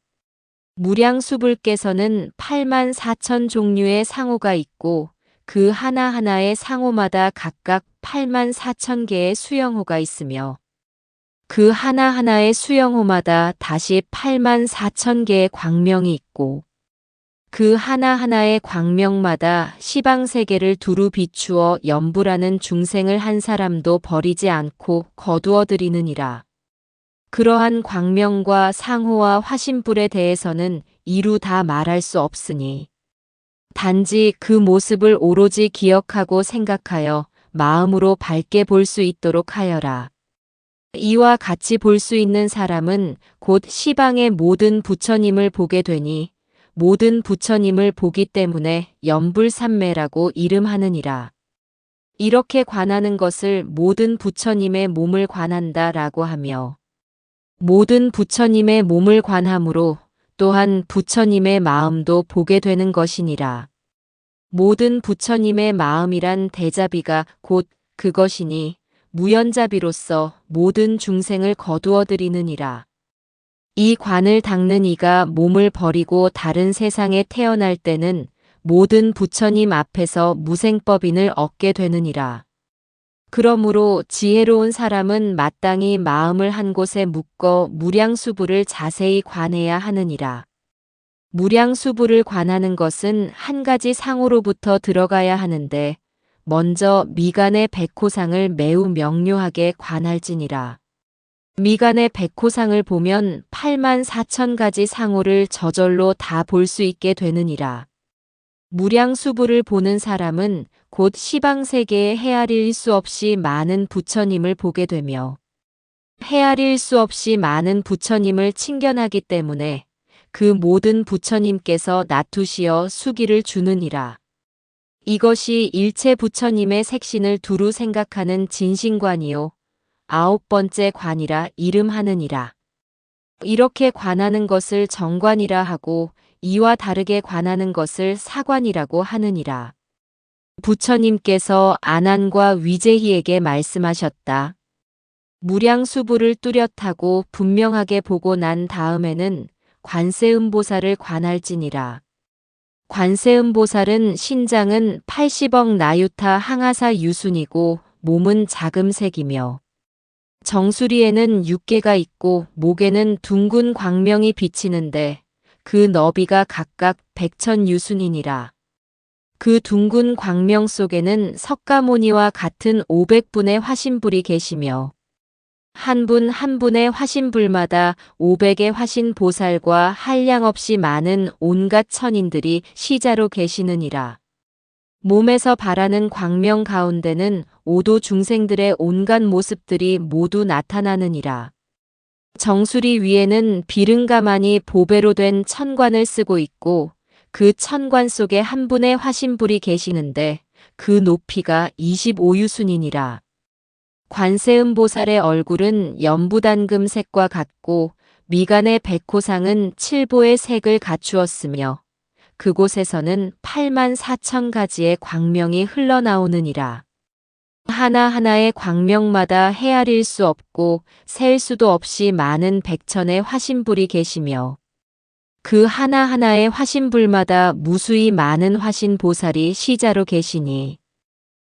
무량수불께서는 8만 4천 종류의 상호가 있고 그 하나하나의 상호마다 각각 8만 4천 개의 수영호가 있으며 그 하나하나의 수영호마다 다시 8만 4천 개의 광명이 있고 그 하나하나의 광명마다 시방세계를 두루 비추어 연불하는 중생을 한 사람도 버리지 않고 거두어 들이느니라. 그러한 광명과 상호와 화신불에 대해서는 이루 다 말할 수 없으니 단지 그 모습을 오로지 기억하고 생각하여 마음으로 밝게 볼 수 있도록 하여라. 이와 같이 볼 수 있는 사람은 곧 시방의 모든 부처님을 보게 되니 모든 부처님을 보기 때문에 연불삼매라고 이름하느니라. 이렇게 관하는 것을 모든 부처님의 몸을 관한다라고 하며 모든 부처님의 몸을 관함으로 또한 부처님의 마음도 보게 되는 것이니라. 모든 부처님의 마음이란 대자비가 곧 그것이니 무연자비로서 모든 중생을 거두어 들이느니라. 이 관을 닦는 이가 몸을 버리고 다른 세상에 태어날 때는 모든 부처님 앞에서 무생법인을 얻게 되느니라. 그러므로 지혜로운 사람은 마땅히 마음을 한 곳에 묶어 무량수부를 자세히 관해야 하느니라. 무량수부를 관하는 것은 한 가지 상으로부터 들어가야 하는데 먼저 미간의 백호상을 매우 명료하게 관할지니라. 미간의 백호상을 보면 8만 4천 가지 상호를 저절로 다 볼 수 있게 되느니라. 무량수부를 보는 사람은 곧 시방세계에 헤아릴 수 없이 많은 부처님을 보게 되며 헤아릴 수 없이 많은 부처님을 친견하기 때문에 그 모든 부처님께서 나투시어 수기를 주느니라. 이것이 일체 부처님의 색신을 두루 생각하는 진심관이요 9번째 관이라 이름하느니라. 이렇게 관하는 것을 정관이라 하고 이와 다르게 관하는 것을 사관이라고 하느니라. 부처님께서 아난과 위제희에게 말씀하셨다. 무량수부를 뚜렷하고 분명하게 보고 난 다음에는 관세음보살을 관할지니라. 관세음보살은 신장은 80억 나유타 항아사 유순이고 몸은 자금색이며 정수리에는 6개가 있고 목에는 둥근 광명이 비치는데 그 너비가 각각 100천 유순이니라. 그 둥근 광명 속에는 석가모니와 같은 500분의 화신불이 계시며 한 분 한 분의 화신불마다 500의 화신보살과 한량없이 많은 온갖 천인들이 시자로 계시느니라. 몸에서 발하는 광명 가운데는 오도 중생들의 온갖 모습들이 모두 나타나느니라. 정수리 위에는 비릉가만이 보배로 된 천관을 쓰고 있고 그 천관 속에 한 분의 화신불이 계시는데 그 높이가 25유순이니라. 관세음보살의 얼굴은 연부단금색과 같고 미간의 백호상은 칠보의 색을 갖추었으며 그곳에서는 8만 4천 가지의 광명이 흘러나오느니라. 하나하나의 광명마다 헤아릴 수 없고 셀 수도 없이 많은 백천의 화신불이 계시며 그 하나하나의 화신불마다 무수히 많은 화신보살이 시자로 계시니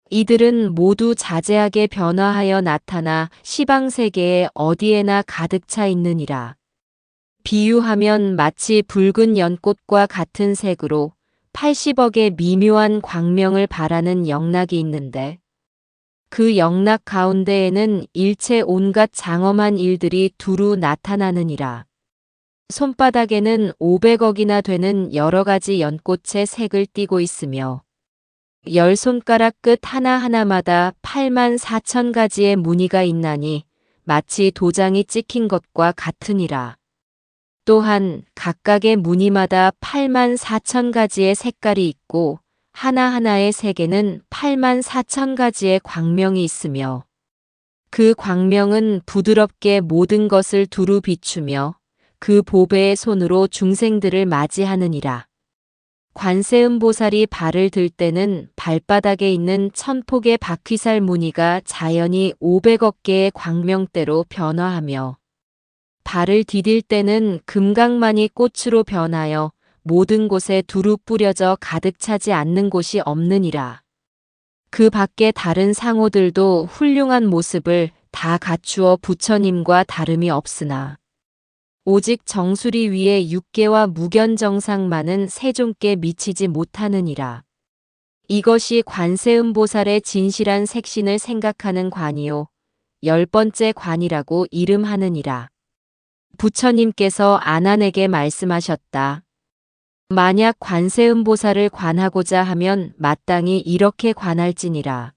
이들은 모두 자재하게 변화하여 나타나 시방세계에 어디에나 가득 차 있느니라. 비유하면 마치 붉은 연꽃과 같은 색으로 80억의 미묘한 광명을 발하는 영락이 있는데 그 영락 가운데에는 일체 온갖 장엄한 일들이 두루 나타나느니라. 손바닥에는 500억이나 되는 여러 가지 연꽃의 색을 띠고 있으며 10손가락 끝 하나하나마다 8만 4천 가지의 무늬가 있나니 마치 도장이 찍힌 것과 같으니라. 또한 각각의 무늬마다 8만 4천 가지의 색깔이 있고 하나하나의 색에는 8만 4천 가지의 광명이 있으며 그 광명은 부드럽게 모든 것을 두루 비추며 그 보배의 손으로 중생들을 맞이하느니라. 관세음보살이 발을 들 때는 발바닥에 있는 1000폭의 바퀴살 무늬가 자연히 500억 개의 광명대로 변화하며 발을 디딜 때는 금강만이 꽃으로 변하여 모든 곳에 두루 뿌려져 가득 차지 않는 곳이 없느니라. 그 밖에 다른 상호들도 훌륭한 모습을 다 갖추어 부처님과 다름이 없으나 오직 정수리 위에 육계와 무견정상만은 세존께 미치지 못하느니라. 이것이 관세음보살의 진실한 색신을 생각하는 관이요 10번째 관이라고 이름하느니라. 부처님께서 아난에게 말씀하셨다. 만약 관세음보살을 관하고자 하면 마땅히 이렇게 관할지니라.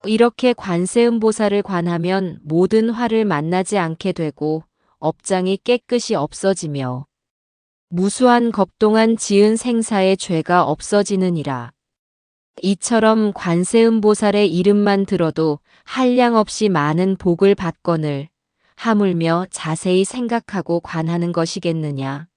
이렇게 관세음보살을 관하면 모든 화를 만나지 않게 되고 업장이 깨끗이 없어지며 무수한 겁동안 지은 생사의 죄가 없어지느니라. 이처럼 관세음보살의 이름만 들어도 한량없이 많은 복을 받거늘 하물며 자세히 생각하고 관하는 것이겠느냐.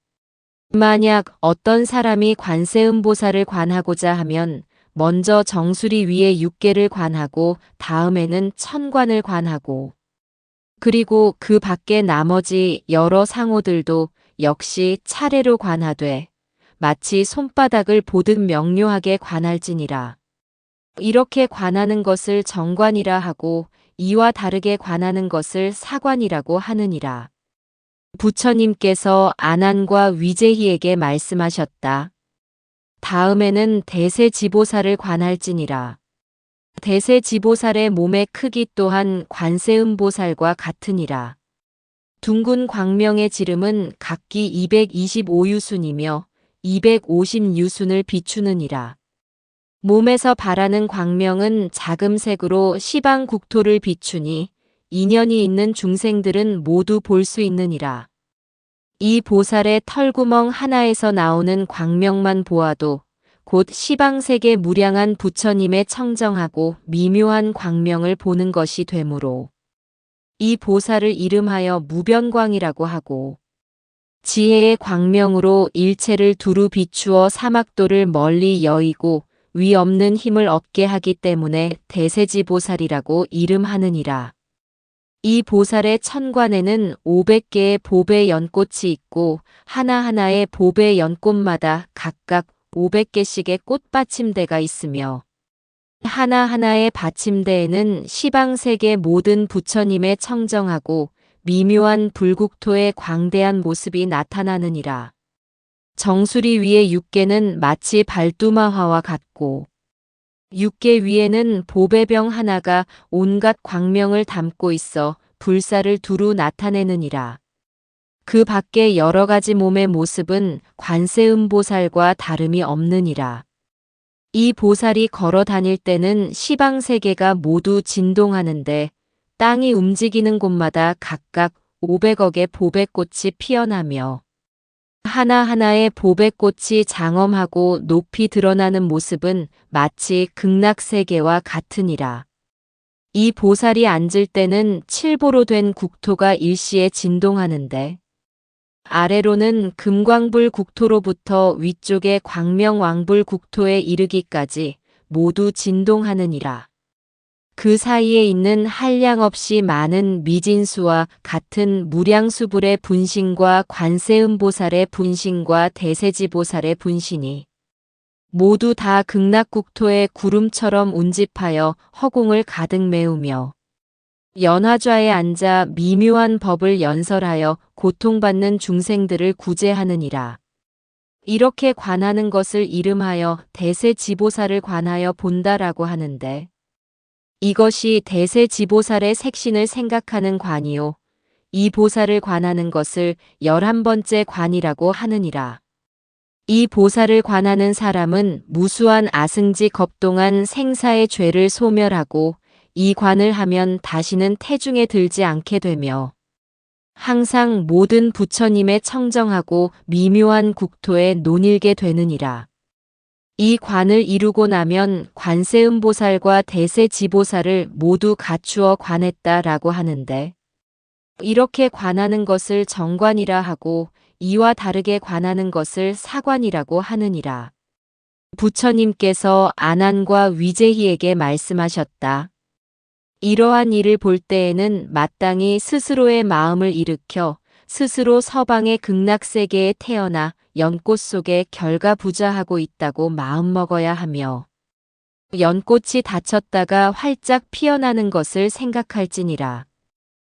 만약 어떤 사람이 관세음보살을 관하고자 하면 먼저 정수리 위에 육계를 관하고 다음에는 천관을 관하고 그리고 그 밖에 나머지 여러 상호들도 역시 차례로 관하되 마치 손바닥을 보듯 명료하게 관할지니라. 이렇게 관하는 것을 정관이라 하고 이와 다르게 관하는 것을 사관이라고 하느니라. 부처님께서 아난과 위제희에게 말씀하셨다. 다음에는 대세지보살을 관할지니라. 대세지보살의 몸의 크기 또한 관세음보살과 같으니라. 둥근 광명의 지름은 각기 225유순이며 250유순을 비추느니라. 몸에서 발하는 광명은 자금색으로 시방국토를 비추니 인연이 있는 중생들은 모두 볼 수 있느니라. 이 보살의 털구멍 하나에서 나오는 광명만 보아도 곧 시방색의 무량한 부처님의 청정하고 미묘한 광명을 보는 것이 되므로 이 보살을 이름하여 무변광이라고 하고 지혜의 광명으로 일체를 두루 비추어 사막도를 멀리 여의고 위 없는 힘을 얻게 하기 때문에 대세지보살이라고 이름하느니라. 이 보살의 천관에는 500개의 보배 연꽃이 있고 하나하나의 보배 연꽃마다 각각 500개씩의 꽃받침대가 있으며 하나하나의 받침대에는 시방색의 모든 부처님의 청정하고 미묘한 불국토의 광대한 모습이 나타나느니라. 정수리 위의 육계는 마치 발두마화와 같고 육계 위에는 보배병 하나가 온갖 광명을 담고 있어 불사를 두루 나타내느니라. 그 밖에 여러 가지 몸의 모습은 관세음보살과 다름이 없느니라. 이 보살이 걸어 다닐 때는 시방세계가 모두 진동하는데 땅이 움직이는 곳마다 각각 500억의 보배꽃이 피어나며 하나하나의 보배꽃이 장엄하고 높이 드러나는 모습은 마치 극락세계와 같으니라. 이 보살이 앉을 때는 칠보로 된 국토가 일시에 진동하는데 아래로는 금광불 국토로부터 위쪽의 광명왕불 국토에 이르기까지 모두 진동하느니라. 그 사이에 있는 한량없이 많은 미진수와 같은 무량수불의 분신과 관세음보살의 분신과 대세지보살의 분신이 모두 다 극락국토의 구름처럼 운집하여 허공을 가득 메우며 연화좌에 앉아 미묘한 법을 연설하여 고통받는 중생들을 구제하느니라. 이렇게 관하는 것을 이름하여 대세지보살을 관하여 본다라고 하는데 이것이 대세지보살의 색신을 생각하는 관이요. 이 보살을 관하는 것을 11번째 관이라고 하느니라. 이 보살을 관하는 사람은 무수한 아승지 겁동한 생사의 죄를 소멸하고 이 관을 하면 다시는 태중에 들지 않게 되며 항상 모든 부처님의 청정하고 미묘한 국토에 논일게 되느니라. 이 관을 이루고 나면 관세음보살과 대세지보살을 모두 갖추어 관했다라고 하는데 이렇게 관하는 것을 정관이라 하고 이와 다르게 관하는 것을 사관이라고 하느니라. 부처님께서 아난과 위제희에게 말씀하셨다. 이러한 일을 볼 때에는 마땅히 스스로의 마음을 일으켜 스스로 서방의 극락세계에 태어나 연꽃 속에 결가부자하고 있다고 마음먹어야 하며 연꽃이 닫혔다가 활짝 피어나는 것을 생각할지니라.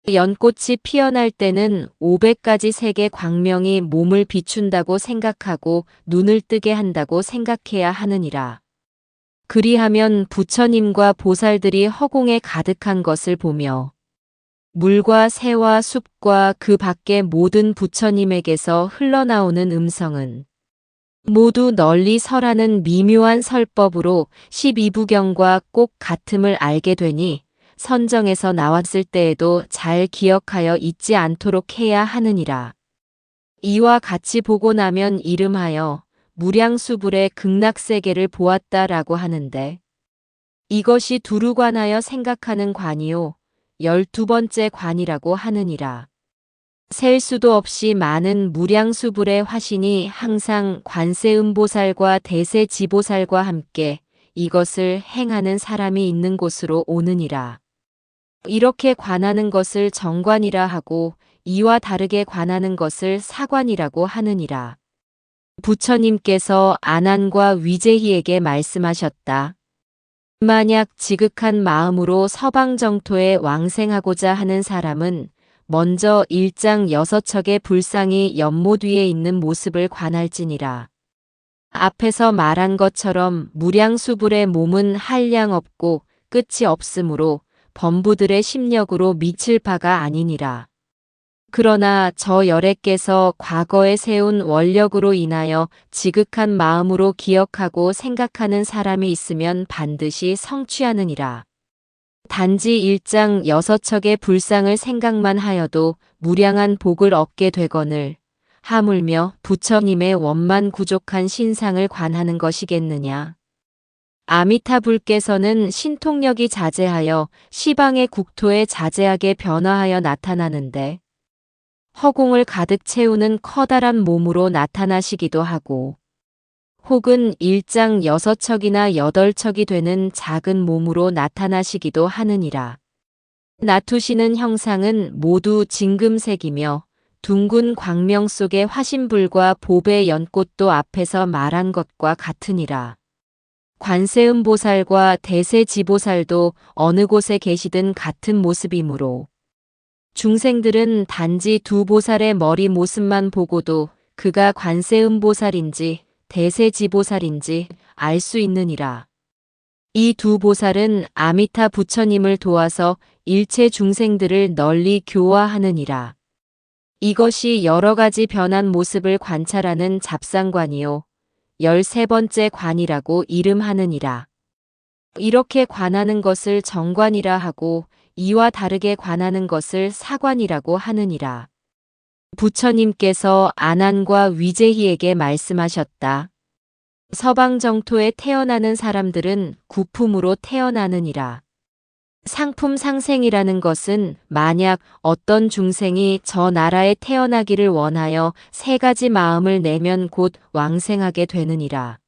연꽃이 피어날 때는 500가지 색의 광명이 몸을 비춘다고 생각하고 눈을 뜨게 한다고 생각해야 하느니라. 그리하면 부처님과 보살들이 허공에 가득한 것을 보며 물과 새와 숲과 그 밖의 모든 부처님에게서 흘러나오는 음성은 모두 널리 설하는 미묘한 설법으로 12부경과 꼭 같음을 알게 되니 선정에서 나왔을 때에도 잘 기억하여 잊지 않도록 해야 하느니라. 이와 같이 보고 나면 이름하여 무량수불의 극락세계를 보았다라고 하는데 이것이 두루 관하여 생각하는 관이요 12번째 관이라고 하느니라. 셀 수도 없이 많은 무량수불의 화신이 항상 관세음보살과 대세지보살과 함께 이것을 행하는 사람이 있는 곳으로 오느니라. 이렇게 관하는 것을 정관이라 하고 이와 다르게 관하는 것을 사관이라고 하느니라. 부처님께서 아난과 위제희에게 말씀하셨다. 만약 지극한 마음으로 서방정토에 왕생하고자 하는 사람은 먼저 일장 6척의 불상이 연못 위에 있는 모습을 관할지니라. 앞에서 말한 것처럼 무량수불의 몸은 한량 없고 끝이 없으므로 범부들의 심력으로 미칠 바가 아니니라. 그러나 저 열애께서 과거에 세운 원력으로 인하여 지극한 마음으로 기억하고 생각하는 사람이 있으면 반드시 성취하느니라. 단지 일장 6척의 불상을 생각만 하여도 무량한 복을 얻게 되거늘 하물며 부처님의 원만 구족한 신상을 관하는 것이겠느냐. 아미타불께서는 신통력이 자제하여 시방의 국토에 자제하게 변화하여 나타나는데 허공을 가득 채우는 커다란 몸으로 나타나시기도 하고 혹은 일장 6척이나 8척이 되는 작은 몸으로 나타나시기도 하느니라. 나투시는 형상은 모두 진금색이며 둥근 광명 속의 화신불과 보배 연꽃도 앞에서 말한 것과 같으니라. 관세음보살과 대세지보살도 어느 곳에 계시든 같은 모습이므로 중생들은 단지 두 보살의 머리 모습만 보고도 그가 관세음보살인지 대세지보살인지 알 수 있느니라. 이 두 보살은 아미타 부처님을 도와서 일체 중생들을 널리 교화하느니라. 이것이 여러 가지 변한 모습을 관찰하는 잡상관이요 13번째 관이라고 이름하느니라. 이렇게 관하는 것을 정관이라 하고 이와 다르게 관하는 것을 사관이라고 하느니라. 부처님께서 아난과 위제희에게 말씀하셨다. 서방정토에 태어나는 사람들은 구품으로 태어나느니라. 상품상생이라는 것은 만약 어떤 중생이 저 나라에 태어나기를 원하여 3가지 마음을 내면 곧 왕생하게 되느니라.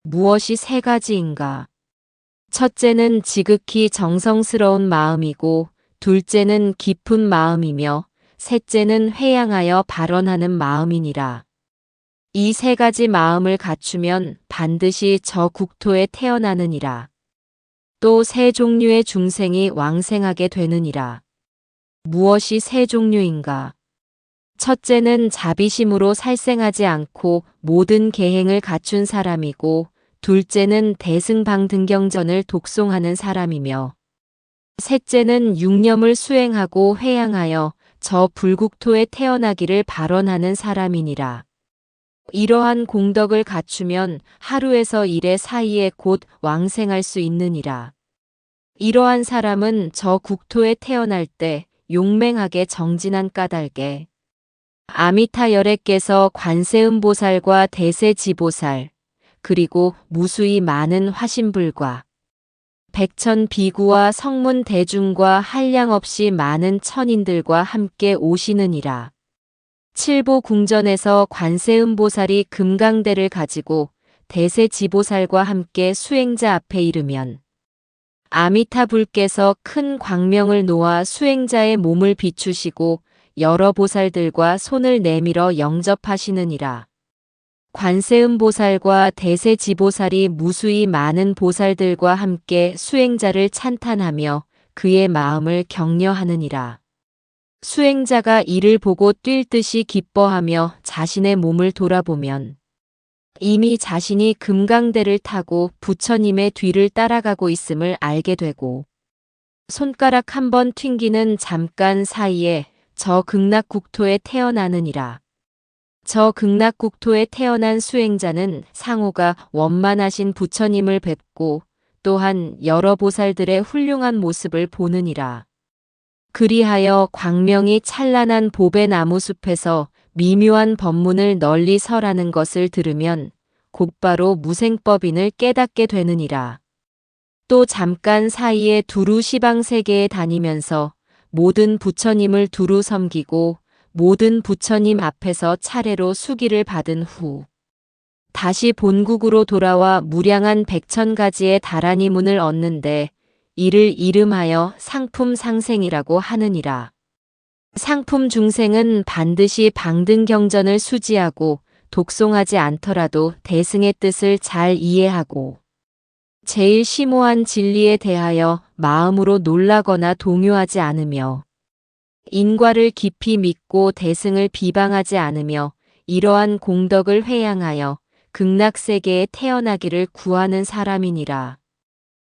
무엇이 3가지인가? 첫째는 지극히 정성스러운 마음이고 둘째는 깊은 마음이며 셋째는 회양하여 발언하는 마음이니라. 이 3가지 마음을 갖추면 반드시 저 국토에 태어나느니라. 또 3종류의 중생이 왕생하게 되느니라. 무엇이 3종류인가? 첫째는 자비심으로 살생하지 않고 모든 계행을 갖춘 사람이고 둘째는 대승방등경전을 독송하는 사람이며 셋째는 육념을 수행하고 회양하여 저 불국토에 태어나기를 발언하는 사람이니라. 이러한 공덕을 갖추면 하루에서 일의 사이에 곧 왕생할 수 있느니라. 이러한 사람은 저 국토에 태어날 때 용맹하게 정진한 까닭에 아미타 열애께서 관세음보살과 대세지보살 그리고 무수히 많은 화신불과 백천 비구와 성문 대중과 한량없이 많은 천인들과 함께 오시느니라. 칠보궁전에서 관세음보살이 금강대를 가지고 대세지보살과 함께 수행자 앞에 이르면 아미타불께서 큰 광명을 놓아 수행자의 몸을 비추시고 여러 보살들과 손을 내밀어 영접하시느니라. 관세음보살과 대세지보살이 무수히 많은 보살들과 함께 수행자를 찬탄하며 그의 마음을 격려하느니라. 수행자가 이를 보고 뛸 듯이 기뻐하며 자신의 몸을 돌아보면 이미 자신이 금강대를 타고 부처님의 뒤를 따라가고 있음을 알게 되고 손가락 한 번 튕기는 잠깐 사이에 저 극락국토에 태어나느니라. 저 극락국토에 태어난 수행자는 상호가 원만하신 부처님을 뵙고 또한 여러 보살들의 훌륭한 모습을 보느니라. 그리하여 광명이 찬란한 보배 나무숲에서 미묘한 법문을 널리 설하는 것을 들으면 곧바로 무생법인을 깨닫게 되느니라. 또 잠깐 사이에 두루 시방 세계에 다니면서 모든 부처님을 두루 섬기고 모든 부처님 앞에서 차례로 수기를 받은 후 다시 본국으로 돌아와 무량한 100,000가지의 다라니 문을 얻는데 이를 이름하여 상품 상생이라고 하느니라. 상품 중생은 반드시 방등경전을 수지하고 독송하지 않더라도 대승의 뜻을 잘 이해하고 제일 심오한 진리에 대하여 마음으로 놀라거나 동요하지 않으며 인과를 깊이 믿고 대승을 비방하지 않으며 이러한 공덕을 회양하여 극락세계에 태어나기를 구하는 사람이니라.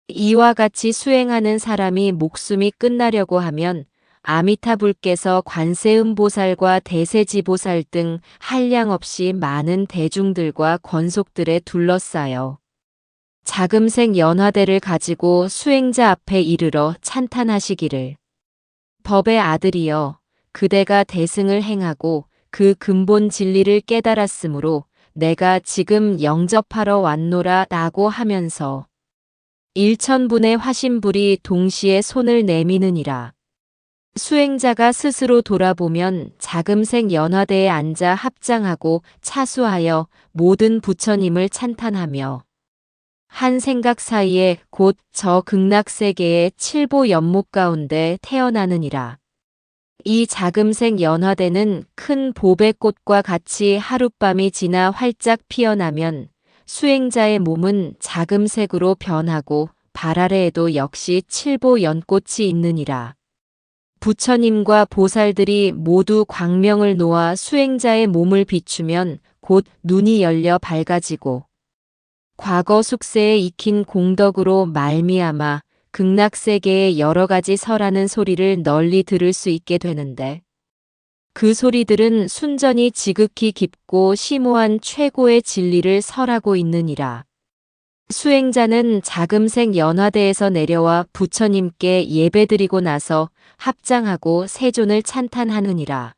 이와 같이 수행하는 사람이 목숨이 끝나려고 하면 아미타불께서 관세음보살과 대세지보살 등 한량없이 많은 대중들과 권속들에 둘러싸여 자금색 연화대를 가지고 수행자 앞에 이르러 찬탄하시기를 법의 아들이여 그대가 대승을 행하고 그 근본 진리를 깨달았으므로 내가 지금 영접하러 왔노라 라고 하면서 1000분의 화신불이 동시에 손을 내미느니라. 수행자가 스스로 돌아보면 자금색 연화대에 앉아 합장하고 차수하여 모든 부처님을 찬탄하며 한 생각 사이에 곧 저 극락세계의 칠보 연못 가운데 태어나느니라. 이 자금색 연화대는 큰 보배꽃과 같이 하룻밤이 지나 활짝 피어나면 수행자의 몸은 자금색으로 변하고 발 아래에도 역시 칠보 연꽃이 있느니라. 부처님과 보살들이 모두 광명을 놓아 수행자의 몸을 비추면 곧 눈이 열려 밝아지고 과거 숙세에 익힌 공덕으로 말미암아 극락세계의 여러 가지 설하는 소리를 널리 들을 수 있게 되는데 그 소리들은 순전히 지극히 깊고 심오한 최고의 진리를 설하고 있느니라. 수행자는 자금색 연화대에서 내려와 부처님께 예배드리고 나서 합장하고 세존을 찬탄하느니라.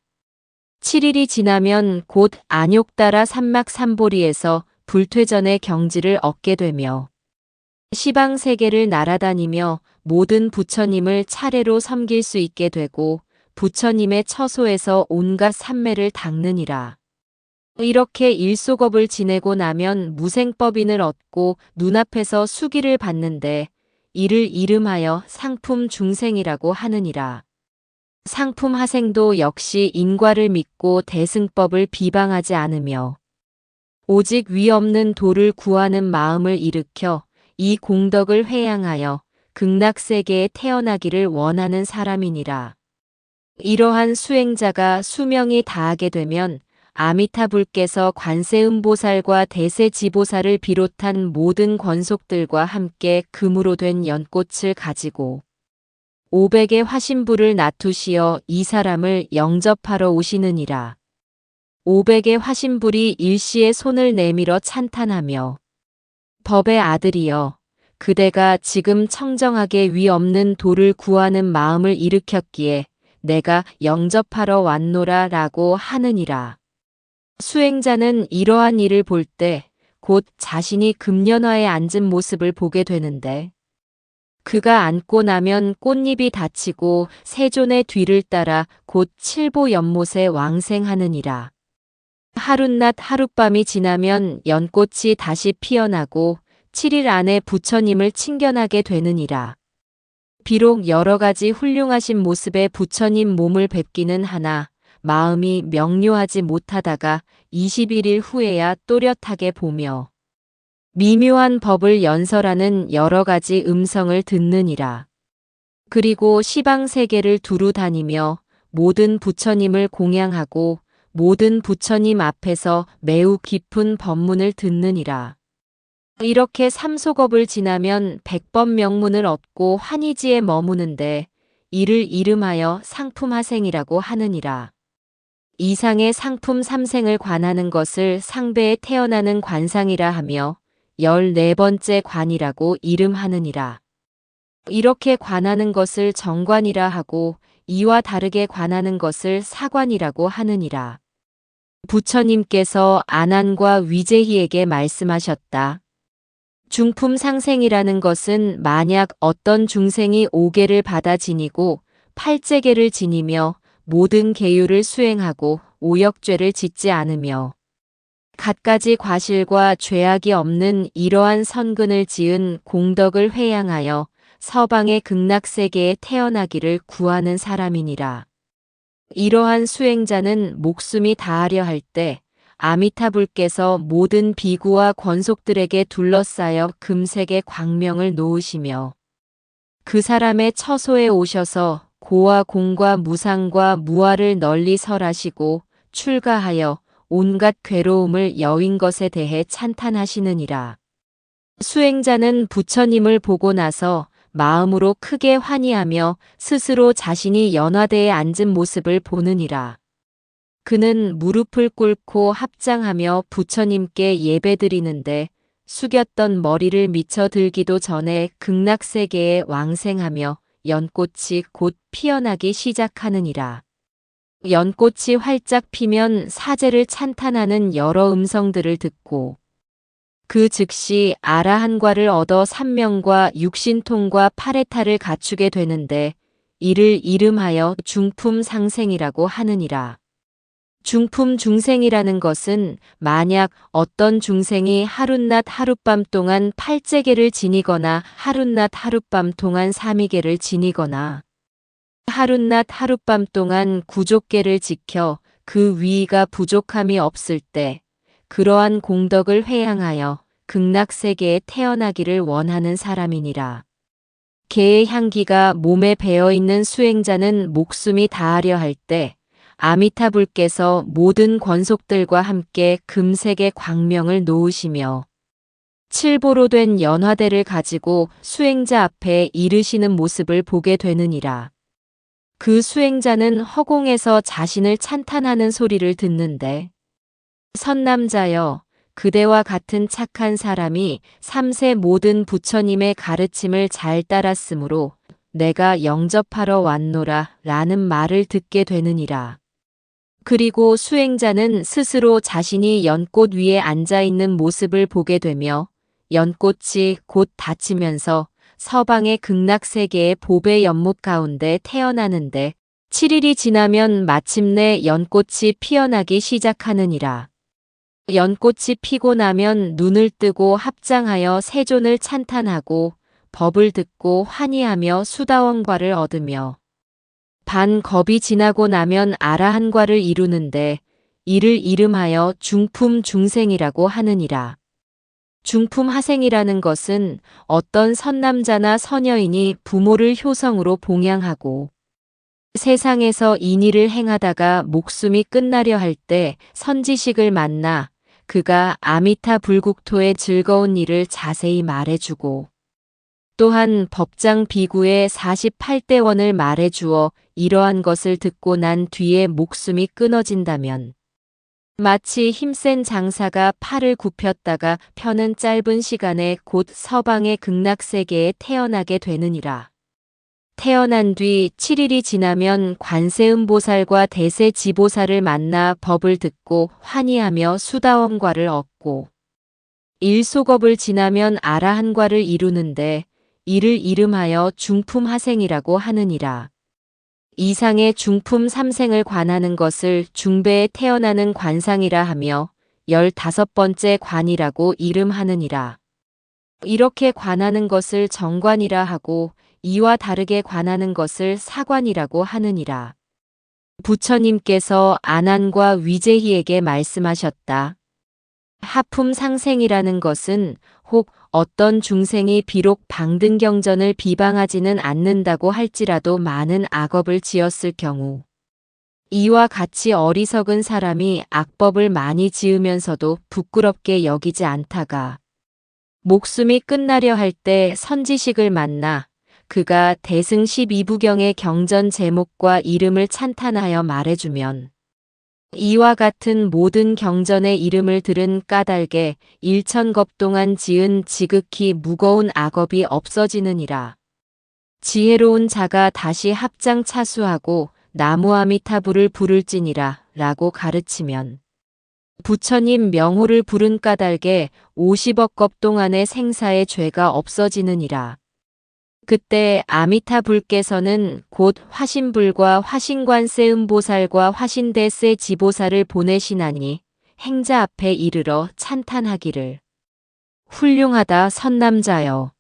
7일이 지나면 곧 안욕따라 삼막삼보리에서 불퇴전의 경지를 얻게 되며 시방세계를 날아다니며 모든 부처님을 차례로 섬길 수 있게 되고 부처님의 처소에서 온갖 삼매를 닦느니라. 이렇게 일소겁을 지내고 나면 무생법인을 얻고 눈앞에서 수기를 받는데 이를 이름하여 상품 중생이라고 하느니라. 상품 하생도 역시 인과를 믿고 대승법을 비방하지 않으며 오직 위 없는 도를 구하는 마음을 일으켜 이 공덕을 회양하여 극락세계에 태어나기를 원하는 사람이니라. 이러한 수행자가 수명이 다하게 되면 아미타불께서 관세음보살과 대세지보살을 비롯한 모든 권속들과 함께 금으로 된 연꽃을 가지고 500의 화신불을 놔두시어 이 사람을 영접하러 오시느니라. 500의 화신불이 일시에 손을 내밀어 찬탄하며 법의 아들이여 그대가 지금 청정하게 위 없는 도를 구하는 마음을 일으켰기에 내가 영접하러 왔노라 라고 하느니라. 수행자는 이러한 일을 볼 때 곧 자신이 금연화에 앉은 모습을 보게 되는데 그가 앉고 나면 꽃잎이 닫히고 세존의 뒤를 따라 곧 칠보 연못에 왕생하느니라. 하룻낮 하룻밤이 지나면 연꽃이 다시 피어나고 7일 안에 부처님을 친견하게 되느니라. 비록 여러 가지 훌륭하신 모습의 부처님 몸을 뵙기는 하나 마음이 명료하지 못하다가 21일 후에야 또렷하게 보며 미묘한 법을 연설하는 여러 가지 음성을 듣느니라. 그리고 시방세계를 두루 다니며 모든 부처님을 공양하고 모든 부처님 앞에서 매우 깊은 법문을 듣느니라. 이렇게 삼소겁을 지나면 100번 명문을 얻고 환희지에 머무는데 이를 이름하여 상품하생이라고 하느니라. 이상의 상품 삼생을 관하는 것을 상배에 태어나는 관상이라 하며 14번째 관이라고 이름하느니라. 이렇게 관하는 것을 정관이라 하고 이와 다르게 관하는 것을 사관이라고 하느니라. 부처님께서 아난과 위제희에게 말씀하셨다. 중품 상생이라는 것은 만약 어떤 중생이 5계를 받아 지니고 8제계를 지니며 모든 계율을 수행하고 오역죄를 짓지 않으며 갖가지 과실과 죄악이 없는 이러한 선근을 지은 공덕을 회양하여 서방의 극락세계에 태어나기를 구하는 사람이니라. 이러한 수행자는 목숨이 다하려 할 때 아미타불께서 모든 비구와 권속들에게 둘러싸여 금색의 광명을 놓으시며 그 사람의 처소에 오셔서 고와 공과 무상과 무아를 널리 설하시고 출가하여 온갖 괴로움을 여윈 것에 대해 찬탄하시느니라. 수행자는 부처님을 보고 나서 마음으로 크게 환희하며 스스로 자신이 연화대에 앉은 모습을 보느니라. 그는 무릎을 꿇고 합장하며 부처님께 예배드리는데 숙였던 머리를 미쳐 들기도 전에 극락세계에 왕생하며 연꽃이 곧 피어나기 시작하느니라. 연꽃이 활짝 피면 사제를 찬탄하는 여러 음성들을 듣고 그 즉시 아라한과를 얻어 삼명과 육신통과 파레타를 갖추게 되는데 이를 이름하여 중품 상생이라고 하느니라. 중품 중생이라는 것은 만약 어떤 중생이 하룻낮 하룻밤 동안 8제계를 지니거나 하룻낮 하룻밤 동안 3위계를 지니거나 하룻낮 하룻밤 동안 9족계를 지켜 그 위가 부족함이 없을 때 그러한 공덕을 회양하여 극락세계에 태어나기를 원하는 사람이니라. 개의 향기가 몸에 배어있는 수행자는 목숨이 다하려 할 때 아미타불께서 모든 권속들과 함께 금색의 광명을 놓으시며 칠보로 된 연화대를 가지고 수행자 앞에 이르시는 모습을 보게 되느니라. 그 수행자는 허공에서 자신을 찬탄하는 소리를 듣는데 선남자여, 그대와 같은 착한 사람이 3세 모든 부처님의 가르침을 잘 따랐으므로 내가 영접하러 왔노라 라는 말을 듣게 되느니라. 그리고 수행자는 스스로 자신이 연꽃 위에 앉아있는 모습을 보게 되며 연꽃이 곧 닫히면서 서방의 극락세계의 보배 연못 가운데 태어나는데 7일이 지나면 마침내 연꽃이 피어나기 시작하느니라. 연꽃이 피고 나면 눈을 뜨고 합장하여 세존을 찬탄하고 법을 듣고 환희하며 수다원과를 얻으며 반겁이 지나고 나면 아라한과를 이루는데 이를 이름하여 중품 중생이라고 하느니라. 중품 하생이라는 것은 어떤 선남자나 선여인이 부모를 효성으로 봉양하고 세상에서 인의를 행하다가 목숨이 끝나려 할 때 선지식을 만나 그가 아미타 불국토의 즐거운 일을 자세히 말해주고 또한 법장 비구의 48대원을 말해주어 이러한 것을 듣고 난 뒤에 목숨이 끊어진다면 마치 힘센 장사가 팔을 굽혔다가 펴는 짧은 시간에 곧 서방의 극락세계에 태어나게 되느니라. 태어난 뒤 7일이 지나면 관세음보살과 대세지보살을 만나 법을 듣고 환희하며 수다원과를 얻고 일소겁을 지나면 아라한과를 이루는데 이를 이름하여 중품하생이라고 하느니라. 이상의 중품 삼생을 관하는 것을 중배에 태어나는 관상이라 하며 15번째 관이라고 이름하느니라. 이렇게 관하는 것을 정관이라 하고 이와 다르게 관하는 것을 사관이라고 하느니라. 부처님께서 아난과 위제희에게 말씀하셨다. 하품 상생이라는 것은 혹 어떤 중생이 비록 방등경전을 비방하지는 않는다고 할지라도 많은 악업을 지었을 경우 이와 같이 어리석은 사람이 악법을 많이 지으면서도 부끄럽게 여기지 않다가 목숨이 끝나려 할 때 선지식을 만나 그가 대승 12부경의 경전 제목과 이름을 찬탄하여 말해주면 이와 같은 모든 경전의 이름을 들은 까닭에 1000겁 동안 지은 지극히 무거운 악업이 없어지느니라. 지혜로운 자가 다시 합장차수하고 나무아미타불을 부를지니라 라고 가르치면 부처님 명호를 부른 까닭에 50억 겁 동안의 생사의 죄가 없어지느니라. 그때 아미타불께서는 곧 화신불과 화신관세음보살과 화신대세 지보살을 보내시나니 행자 앞에 이르러 찬탄하기를 훌륭하다 선남자여.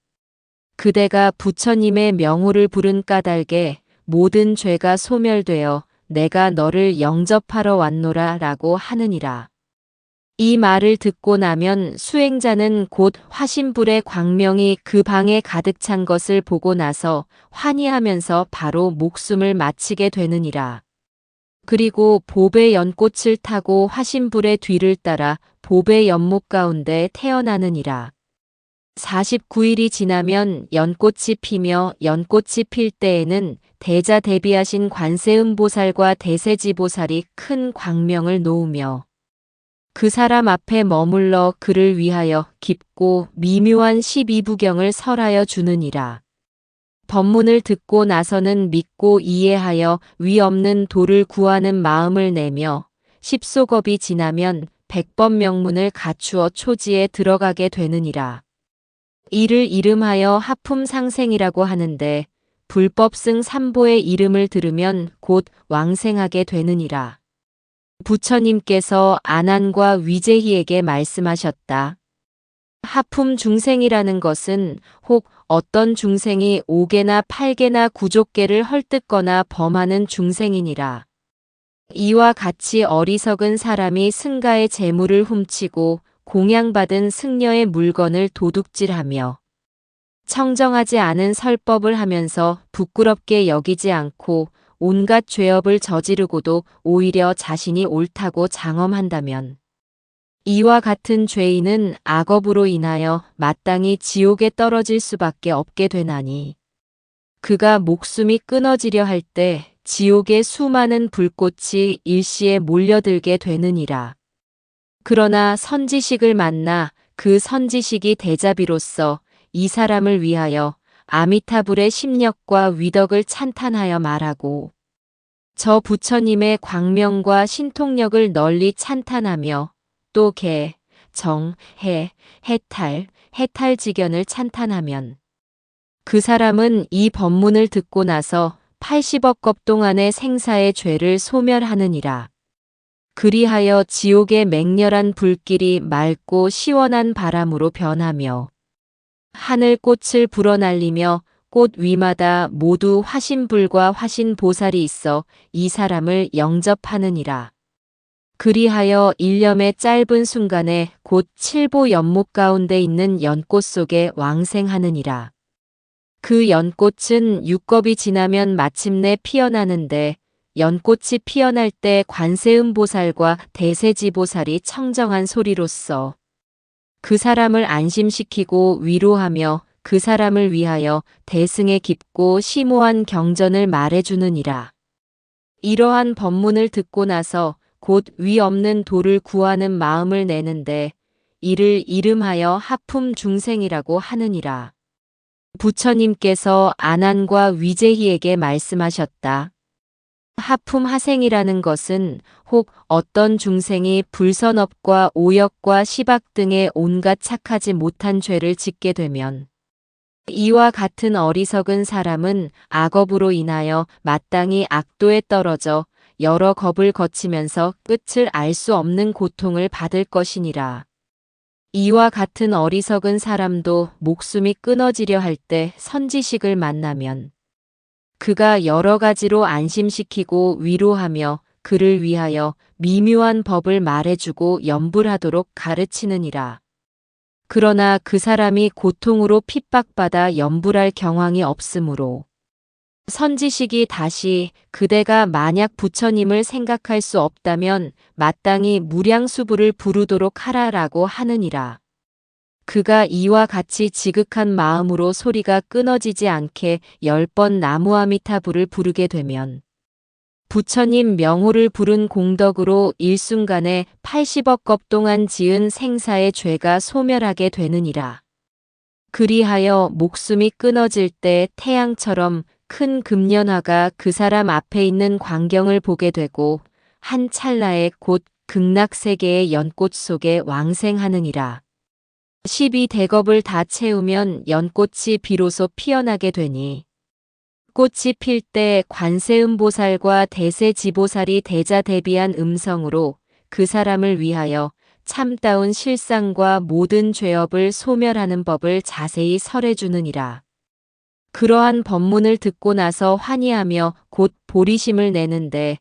그대가 부처님의 명호를 부른 까닭에 모든 죄가 소멸되어 내가 너를 영접하러 왔노라 라고 하느니라. 이 말을 듣고 나면 수행자는 곧 화신불의 광명이 그 방에 가득 찬 것을 보고 나서 환희하면서 바로 목숨을 마치게 되느니라. 그리고 보배 연꽃을 타고 화신불의 뒤를 따라 보배 연못 가운데 태어나느니라. 49일이 지나면 연꽃이 피며 연꽃이 필 때에는 대자 대비하신 관세음보살과 대세지보살이 큰 광명을 놓으며 그 사람 앞에 머물러 그를 위하여 깊고 미묘한 12부경을 설하여 주느니라. 법문을 듣고 나서는 믿고 이해하여 위 없는 도를 구하는 마음을 내며 10소겁이 지나면 100번 명문을 갖추어 초지에 들어가게 되느니라. 이를 이름하여 하품상생이라고 하는데 불법승 삼보의 이름을 들으면 곧 왕생하게 되느니라. 부처님께서 아난과 위제희에게 말씀하셨다. 하품 중생이라는 것은 혹 어떤 중생이 5개나 8개나 구족계를 헐뜯거나 범하는 중생이니라. 이와 같이 어리석은 사람이 승가의 재물을 훔치고 공양받은 승려의 물건을 도둑질하며 청정하지 않은 설법을 하면서 부끄럽게 여기지 않고 온갖 죄업을 저지르고도 오히려 자신이 옳다고 장엄한다면 이와 같은 죄인은 악업으로 인하여 마땅히 지옥에 떨어질 수밖에 없게 되나니 그가 목숨이 끊어지려 할 때 지옥의 수많은 불꽃이 일시에 몰려들게 되느니라. 그러나 선지식을 만나 그 선지식이 대자비로서 이 사람을 위하여 아미타불의 심력과 위덕을 찬탄하여 말하고 저 부처님의 광명과 신통력을 널리 찬탄하며 또 개, 정, 해, 해탈지견을 찬탄하면 그 사람은 이 법문을 듣고 나서 80억 겁 동안의 생사의 죄를 소멸하느니라. 그리하여 지옥의 맹렬한 불길이 맑고 시원한 바람으로 변하며 하늘꽃을 불어날리며 꽃 위마다 모두 화신불과 화신보살이 있어 이 사람을 영접하느니라. 그리하여 일념의 짧은 순간에 곧 칠보 연못 가운데 있는 연꽃 속에 왕생하느니라. 그 연꽃은 6겁이 지나면 마침내 피어나는데 연꽃이 피어날 때 관세음보살과 대세지보살이 청정한 소리로써 그 사람을 안심시키고 위로하며 그 사람을 위하여 대승의 깊고 심오한 경전을 말해주느니라. 이러한 법문을 듣고 나서 곧 위 없는 도를 구하는 마음을 내는데 이를 이름하여 하품 중생이라고 하느니라. 부처님께서 아난과 위제희에게 말씀하셨다. 하품 하생이라는 것은 혹 어떤 중생이 불선업과 오역과 시박 등의 온갖 착하지 못한 죄를 짓게 되면 이와 같은 어리석은 사람은 악업으로 인하여 마땅히 악도에 떨어져 여러 겁을 거치면서 끝을 알 수 없는 고통을 받을 것이니라. 이와 같은 어리석은 사람도 목숨이 끊어지려 할 때 선지식을 만나면 그가 여러 가지로 안심시키고 위로하며 그를 위하여 미묘한 법을 말해주고 염불하도록 가르치느니라. 그러나 그 사람이 고통으로 핍박받아 염불할 경황이 없으므로 선지식이 다시 그대가 만약 부처님을 생각할 수 없다면 마땅히 무량수부를 부르도록 하라라고 하느니라. 그가 이와 같이 지극한 마음으로 소리가 끊어지지 않게 10번 나무아미타불을 부르게 되면 부처님 명호를 부른 공덕으로 일순간에 80억 겁 동안 지은 생사의 죄가 소멸하게 되느니라. 그리하여 목숨이 끊어질 때 태양처럼 큰 금년화가 그 사람 앞에 있는 광경을 보게 되고 한 찰나에 곧 극락세계의 연꽃 속에 왕생하느니라. 12대겁을 다 채우면 연꽃이 비로소 피어나게 되니 꽃이 필 때 관세음보살과 대세지보살이 대자대비한 음성으로 그 사람을 위하여 참다운 실상과 모든 죄업을 소멸하는 법을 자세히 설해주느니라. 그러한 법문을 듣고 나서 환희하며 곧 보리심을 내는데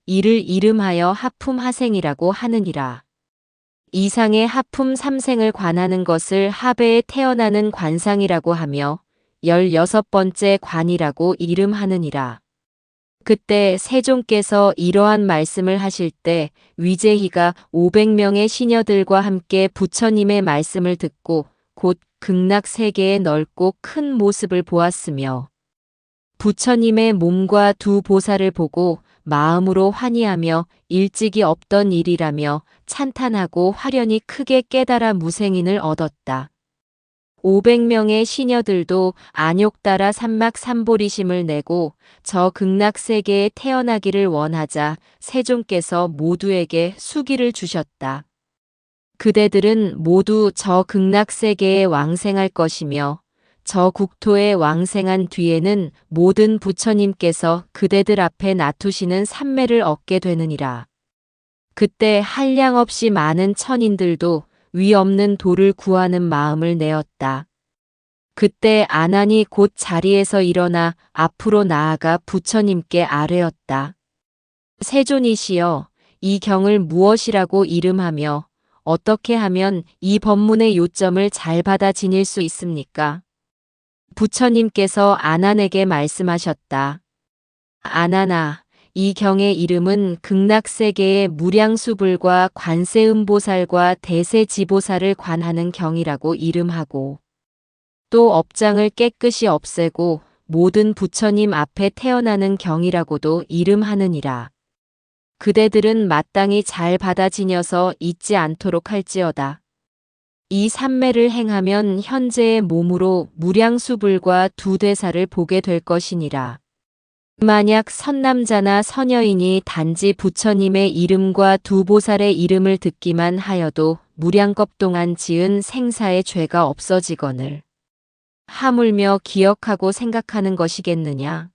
이를 이름하여 하품하생이라고 하느니라. 이상의 하품 삼생을 관하는 것을 하배에 태어나는 관상이라고 하며 16번째 관이라고 이름하느니라. 그때 세종께서 이러한 말씀을 하실 때 위제희가 500명의 시녀들과 함께 부처님의 말씀을 듣고 곧 극락세계의 넓고 큰 모습을 보았으며 부처님의 몸과 두 보살을 보고 마음으로 환희하며 일찍이 없던 일이라며 찬탄하고 화련히 크게 깨달아 무생인을 얻었다. 500명의 시녀들도 안욕 따라 삼막삼보리심을 내고 저 극락세계에 태어나기를 원하자 세종께서 모두에게 수기를 주셨다. 그대들은 모두 저 극락세계에 왕생할 것이며 저 국토에 왕생한 뒤에는 모든 부처님께서 그대들 앞에 나투시는 삼매를 얻게 되느니라. 그때 한량없이 많은 천인들도 위 없는 도를 구하는 마음을 내었다. 그때 아난이 곧 자리에서 일어나 앞으로 나아가 부처님께 아뢰었다. 세존이시여, 이 경을 무엇이라고 이름하며 어떻게 하면 이 법문의 요점을 잘 받아 지닐 수 있습니까? 부처님께서 아난에게 말씀하셨다. 아난아, 이 경의 이름은 극락세계의 무량수불과 관세음보살과 대세지보살을 관하는 경이라고 이름하고 또 업장을 깨끗이 없애고 모든 부처님 앞에 태어나는 경이라고도 이름하느니라. 그대들은 마땅히 잘 받아 지녀서 잊지 않도록 할지어다. 이 삼매를 행하면 현재의 몸으로 무량수불과 두 대사를 보게 될 것이니라. 만약 선남자나 선여인이 단지 부처님의 이름과 두 보살의 이름을 듣기만 하여도 무량겁 동안 지은 생사의 죄가 없어지거늘 하물며 기억하고 생각하는 것이겠느냐.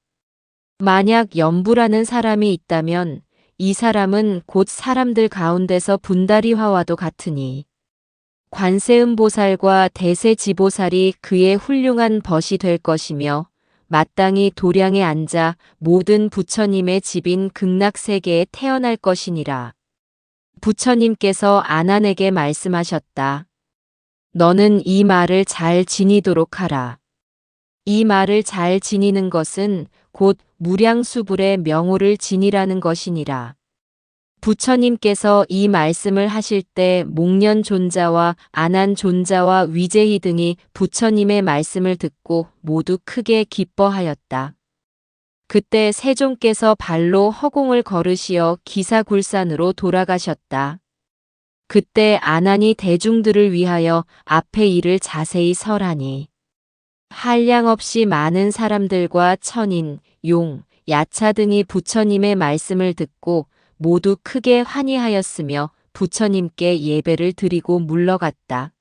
만약 염부라는 사람이 있다면 이 사람은 곧 사람들 가운데서 분다리화와도 같으니 관세음보살과 대세지보살이 그의 훌륭한 벗이 될 것이며 마땅히 도량에 앉아 모든 부처님의 집인 극락세계에 태어날 것이니라. 부처님께서 아난에게 말씀하셨다. 너는 이 말을 잘 지니도록 하라. 이 말을 잘 지니는 것은 곧 무량수불의 명호를 지니라는 것이니라. 부처님께서 이 말씀을 하실 때 목련 존자와 아난 존자와 위제희 등이 부처님의 말씀을 듣고 모두 크게 기뻐하였다. 그때 세종께서 발로 허공을 걸으시어 기사굴산으로 돌아가셨다. 그때 아난이 대중들을 위하여 앞에 일을 자세히 설하니 한량없이 많은 사람들과 천인, 용, 야차 등이 부처님의 말씀을 듣고 모두 크게 환희하였으며 부처님께 예배를 드리고 물러갔다.